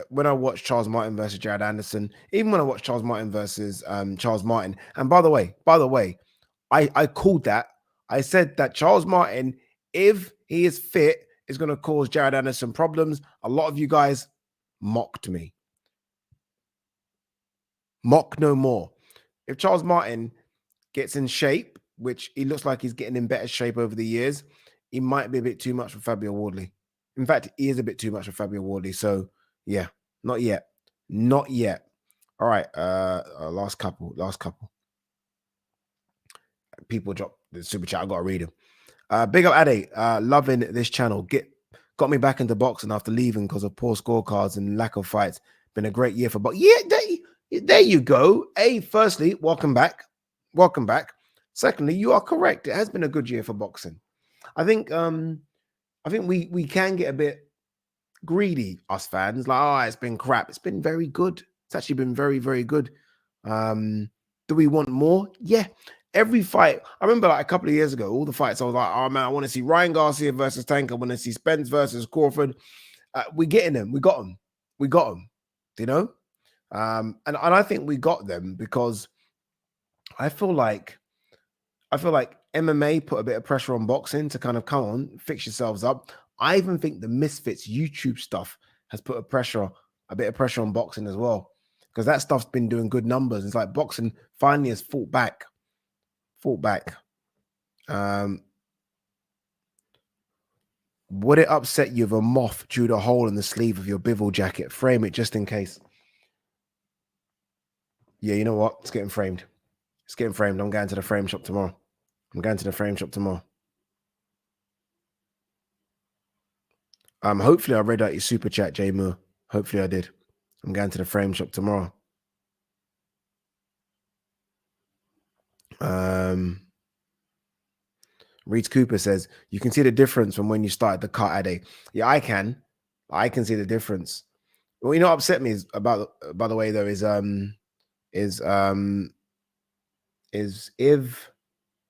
When I watched Charles Martin versus Jared Anderson, even when I watched Charles Martin versus Charles Martin, and by the way, I called that. I said that Charles Martin, if he is fit, is going to cause Jared Anderson problems. A lot of you guys mocked me. Mock no more. If Charles Martin gets in shape, which he looks like he's getting in better shape over the years, he might be a bit too much for Fabio Wardley. In fact, he is a bit too much for Fabio Wardley. So yeah, not yet. Not yet. All right. Last couple. People drop the super chat. I gotta read them. Big up Ade. Loving this channel. Got me back into boxing after leaving because of poor scorecards and lack of fights. Been a great year for boxing. Yeah, there you go. Hey, firstly, welcome back. Welcome back. Secondly, you are correct. It has been a good year for boxing. I think we can get a bit greedy, us fans. Like, oh, it's been crap. It's been very good. It's actually been very, very good. Do we want more? Yeah. Every fight, I remember like a couple of years ago, all the fights, I was like, oh man, I want to see Ryan Garcia versus Tank. I want to see Spence versus Crawford. We're getting them. We got them. We got them. You know? And I think we got them because I feel like MMA put a bit of pressure on boxing to kind of come on, fix yourselves up. I even think the Misfits YouTube stuff has put a bit of pressure on boxing as well, because that stuff's been doing good numbers. It's like boxing finally has fought back. Would it upset you if a moth chewed a hole in the sleeve of your bivol jacket? Frame it just in case. Yeah, you know what? It's getting framed. It's getting framed. I'm going to the frame shop tomorrow. Hopefully I read out your super chat, Jay Moore. Hopefully I did. I'm going to the frame shop tomorrow. Reed Cooper says, you can see the difference from when you started the cut at a. Yeah, I can. I can see the difference. What you know upset me is about, by the way, though, is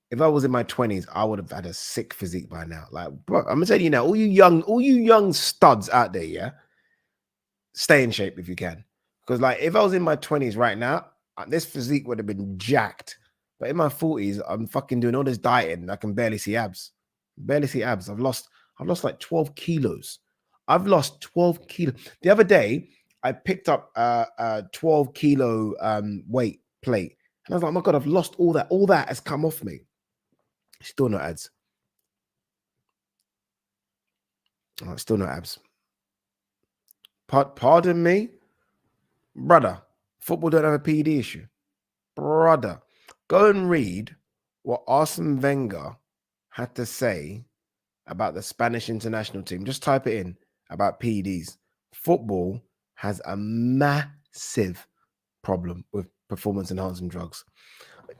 if I was in my 20s, I would have had a sick physique by now. Like, bro, I'm gonna tell you now, all you young studs out there, yeah, stay in shape if you can. Because like if I was in my 20s right now, this physique would have been jacked. But in my 40s, I'm fucking doing all this dieting and I can barely see abs. Barely see abs. I've lost like 12 kilos. I've lost 12 kilos. The other day, I picked up a 12 kilo weight plate. And I was like, oh my God, I've lost all that. All that has come off me. Still no abs. Still no abs. Pardon me? Brother, football don't have a PED issue. Brother, go and read what Arsene Wenger had to say about the Spanish international team. Just type it in about PEDs. Football has a massive problem with performance enhancing drugs.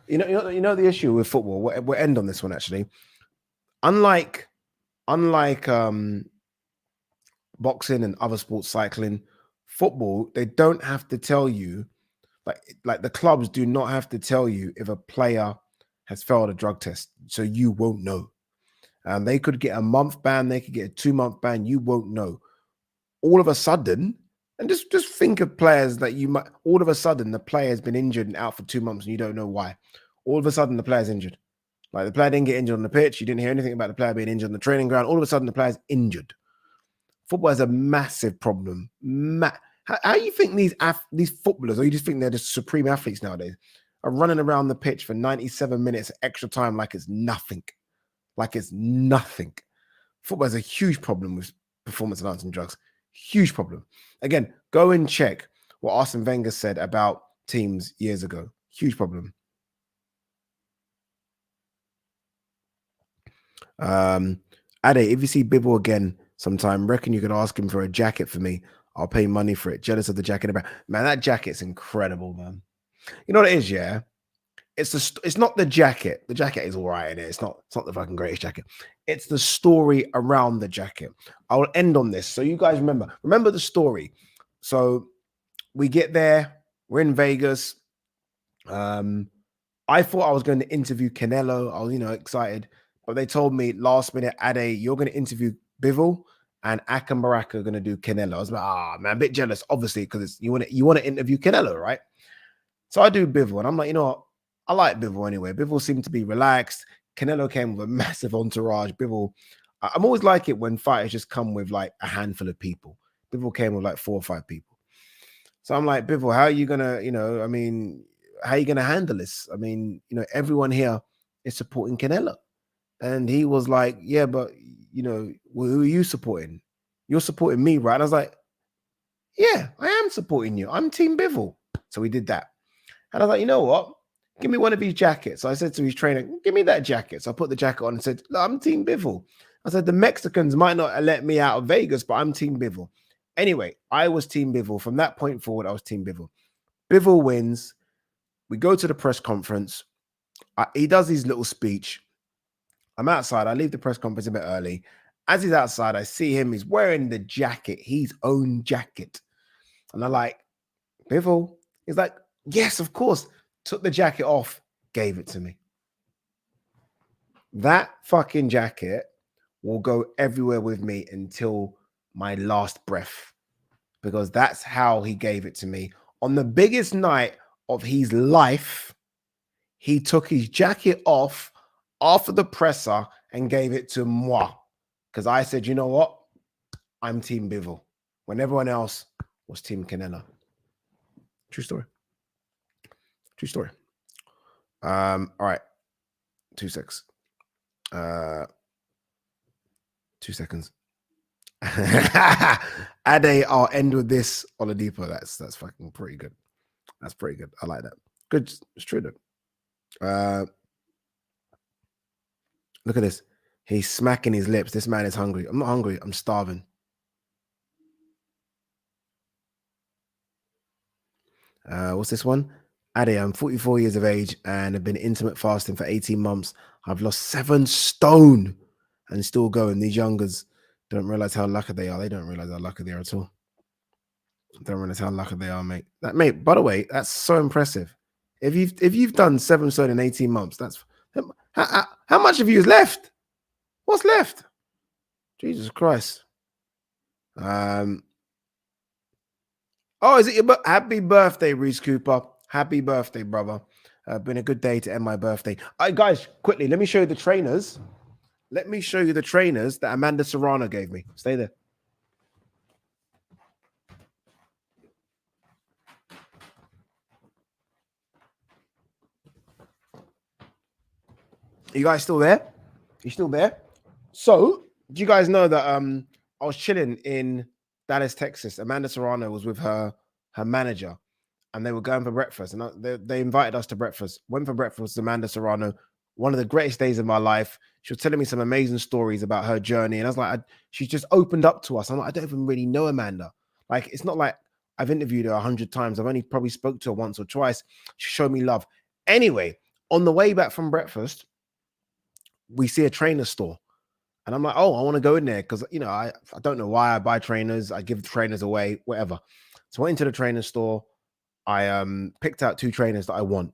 You know the issue with football. We'll end on this one actually. Unlike boxing and other sports, cycling, football, they don't have to tell you, like the clubs do not have to tell you if a player has failed a drug test, so you won't know. They could get a month ban, they could get a 2-month ban, you won't know. All of a sudden, and just think of players that you might, all of a sudden the player has been injured and out for 2 months and you don't know why. All of a sudden the player's injured. Like the player didn't get injured on the pitch, you didn't hear anything about the player being injured on the training ground. All of a sudden the player's injured. Football has a massive problem. How you think these footballers, or you just think they're just supreme athletes nowadays, are running around the pitch for 97 minutes extra time like it's nothing? Like it's nothing. Football has a huge problem with performance enhancing drugs. Huge problem. Again, go and check what Arsene Wenger said about teams years ago. Huge problem. Ade, if you see Bibble again sometime, reckon you could ask him for a jacket for me. I'll pay money for it. Jealous of the jacket about. Man, that jacket's incredible, man. You know what it is, yeah? It's not the jacket. The jacket is all right in it. It's not the fucking greatest jacket. It's the story around the jacket. I'll end on this. So you guys remember the story. So we get there, we're in Vegas. I thought I was going to interview Canelo. I was, excited, but they told me last minute, Ade, you're going to interview Bivol and Akam Baraka are going to do Canelo. I was like, man, a bit jealous, obviously, because you want to interview Canelo, right? So I do Bivol, and I'm like, you know what? I like Bivol anyway. Bivol seemed to be relaxed. Canelo came with a massive entourage. Bivol, I'm always like it when fighters just come with like a handful of people. Bivol came with like 4 or 5 people. So I'm like, Bivol, how are you gonna, how are you gonna handle this? I mean, everyone here is supporting Canelo. And he was like, yeah, but well, who are you supporting? You're supporting me, right? And I was like, yeah, I am supporting you. I'm Team Bivol. So we did that. And I was like, you know what? Give me one of these jackets. So I said to his trainer, give me that jacket. So I put the jacket on and said, look, I'm Team Bivol. I said, the Mexicans might not let me out of Vegas, but I'm Team Bivol. Anyway, I was Team Bivol. From that point forward, I was Team Bivol. Bivol wins. We go to the press conference. He does his little speech. I'm outside. I leave the press conference a bit early. As he's outside, I see him. He's wearing the jacket, his own jacket. And I'm like, Bivol? He's like, yes, of course. Took the jacket off, gave it to me. That fucking jacket will go everywhere with me until my last breath, because that's how he gave it to me. On the biggest night of his life, he took his jacket off after the presser and gave it to moi. Because I said, you know what? I'm Team Bivol, when everyone else was Team Canelo. True story. True story. All right. 2 seconds. 2 seconds. Ade, I'll end with this Oladipo. That's fucking pretty good. That's pretty good. I like that. Good. It's true though. Look at this. He's smacking his lips. This man is hungry. I'm not hungry. I'm starving. What's this one? Ade, I'm 44 years of age and have been intimate fasting for 18 months. I've lost 7 stone and still going. These youngers don't realize how lucky they are. They don't realize how lucky they are at all. Don't realize how lucky they are, mate. Mate, by the way, that's so impressive. If you've done 7 stone in 18 months, that's how much of you is left? What's left? Jesus Christ. Oh, is it your happy birthday, Reese Cooper? Happy birthday, brother. Been a good day to end my birthday. Guys, quickly, let me show you the trainers. Let me show you the trainers that Amanda Serrano gave me. Stay there. You guys still there? You still there? So, do you guys know that I was chilling in Dallas, Texas. Amanda Serrano was with her manager, and they were going for breakfast. And they invited us to breakfast. Went for breakfast with Amanda Serrano. One of the greatest days of my life. She was telling me some amazing stories about her journey, and I was like, she's just opened up to us. I'm like, I don't even really know Amanda. Like, it's not like I've interviewed her 100 times. I've only probably spoke to her once or twice. She showed me love. Anyway, on the way back from breakfast, we see a trainer store. And I'm like, oh, I want to go in there because, I don't know why I buy trainers. I give the trainers away, whatever. So I went into the trainer store. I picked out 2 trainers that I want,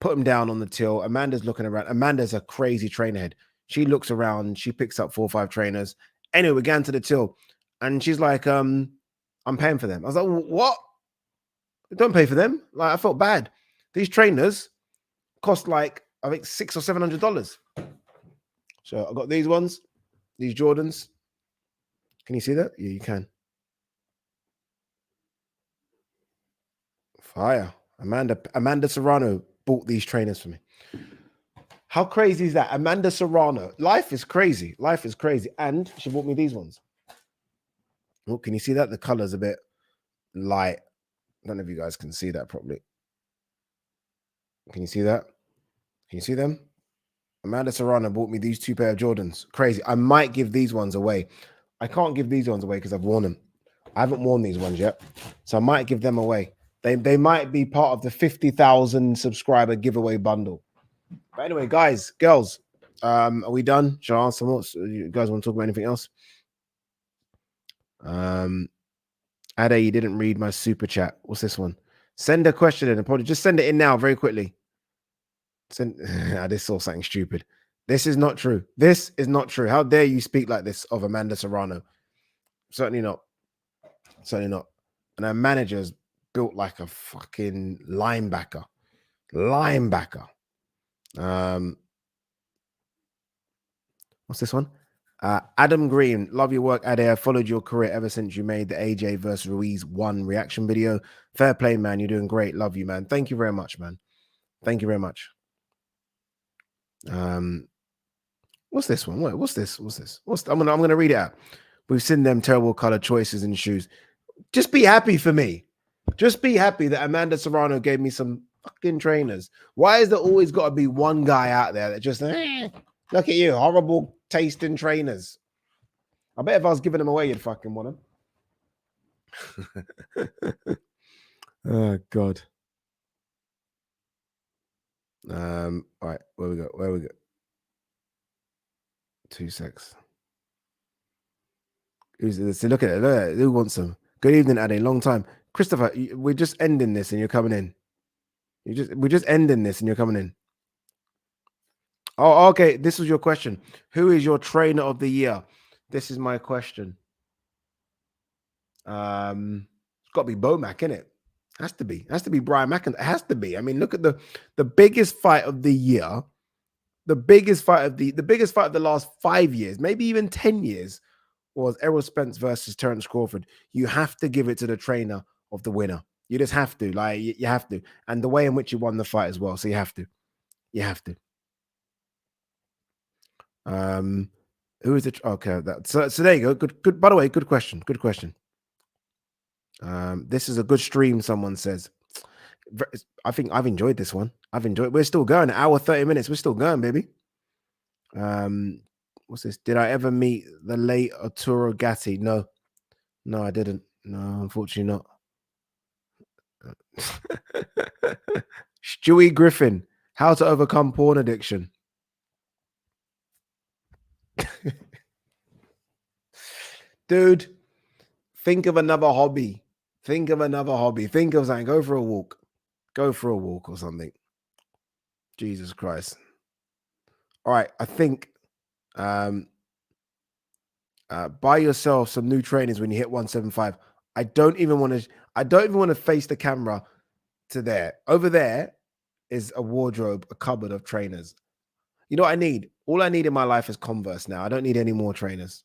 put them down on the till. Amanda's looking around. Amanda's a crazy trainer head. She looks around. She picks up 4 or 5 trainers. Anyway, we got to the till. And she's like, I'm paying for them. I was like, what? Don't pay for them. Like, I felt bad. These trainers cost like, I think $600 or $700. So I got these ones. These Jordans. Can you see that? Yeah, you can. Fire. Amanda Serrano bought these trainers for me. How crazy is that? Amanda Serrano. Life is crazy. Life is crazy. And she bought me these ones. Oh, can you see that? The color's a bit light. I don't know if you guys can see that properly. Can you see that? Can you see them? Amanda Serrano bought me these 2 pair of Jordans. Crazy. I might give these ones away. I can't give these ones away because I've worn them. I haven't worn these ones yet. So I might give them away. They might be part of the 50,000 subscriber giveaway bundle. But anyway, guys, girls, are we done? Shall I answer more? You guys want to talk about anything else? Ade, you didn't read my super chat. What's this one? Send a question in. Probably just send it in now, very quickly. This saw something stupid. This is not true. This is not true. How dare you speak like this of Amanda Serrano? Certainly not. Certainly not. And our manager's built like a fucking linebacker. What's this one? Adam Green, love your work, Ade. I followed your career ever since you made the AJ versus Ruiz 1 reaction video. Fair play, man. You're doing great. Love you, man. Thank you very much, man. Thank you very much. What's this one? What's this? I'm gonna read it out. We've seen them terrible color choices in shoes. Just be happy for me. Just be happy that Amanda Serrano gave me some fucking trainers. Why is there always got to be one guy out there that just look at you, horrible taste in trainers? I bet if I was giving them away, you'd fucking want them. Oh God. All right, where we go? 2 secs. Who's this? Look at it. Who wants them? Good evening, Ade. Long time. Christopher, we're just ending this and you're coming in. We're just ending this and you're coming in. Oh, okay. This was your question. Who is your trainer of the year? This is my question. It's got to be Bomac, innit? Has to be. Has to be Brian McIntyre. It has to be. I mean, look at the biggest fight of the year. The biggest fight of the last 5 years, maybe even 10 years, was Errol Spence versus Terence Crawford. You have to give it to the trainer of the winner. You just have to. Like, you have to. And the way in which you won the fight as well. So you have to. You have to. Who is it? Okay, so there you go. Good. By the way, good question. Good question. This is a good stream. Someone says. I think I've enjoyed this one. I've enjoyed. We're still going. An hour 30 minutes. We're still going, baby. What's this? Did I ever meet the late Arturo Gatti? No, I didn't. No, unfortunately not. Stewie Griffin, how to overcome porn addiction. Dude, think of another hobby. Think of something. Go for a walk. Or something. Jesus Christ. All right, I think buy yourself some new trainers when you hit 175. I don't even want to face the camera to there. Over there is a wardrobe, a cupboard of trainers. You know what I need? All I need in my life is Converse now. I don't need any more trainers.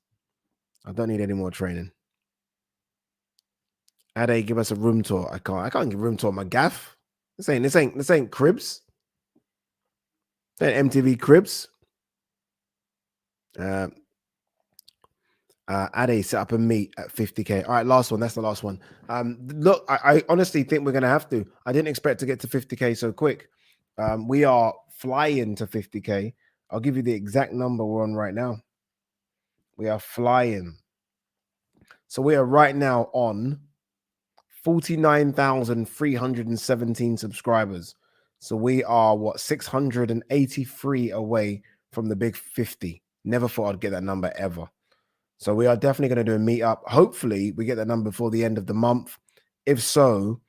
I don't need any more training. Ade, give us a room tour. I can't give room tour my gaff. This ain't Cribs. This ain't MTV Cribs. Ade set up a meet at 50K. All right, last one. That's the last one. Look, I honestly think we're gonna have to. I didn't expect to get to 50K so quick. We are flying to 50K. I'll give you the exact number we're on right now. We are flying. So we are right now on 49,317 subscribers. So we are 683 away from the big 50. Never thought I'd get that number ever. So we are definitely going to do a meetup. Hopefully we get that number before the end of the month. If so,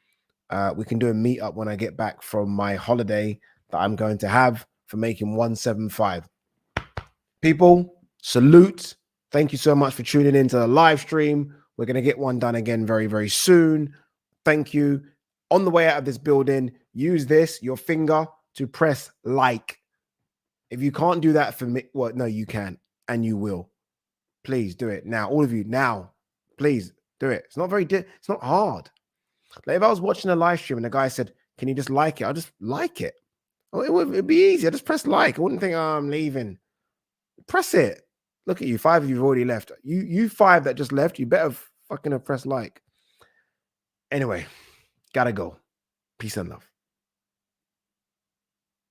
we can do a meetup when I get back from my holiday that I'm going to have for making 175. People, salute. Thank you so much for tuning into the live stream. We're going to get one done again very, very soon. Thank you. On the way out of this building, use your finger, to press like. If you can't do that for me, well, no, you can, and you will. Please do it now. All of you, now. Please do it. It's not it's not hard. Like if I was watching a live stream and the guy said, can you just like it? I'll just like it. Oh, it'd be easy. I just press like. I wouldn't think, oh, I'm leaving. Press it. Look at you. 5 of you have already left. You 5 that just left, you better fucking have pressed like. Anyway, gotta go. Peace and love.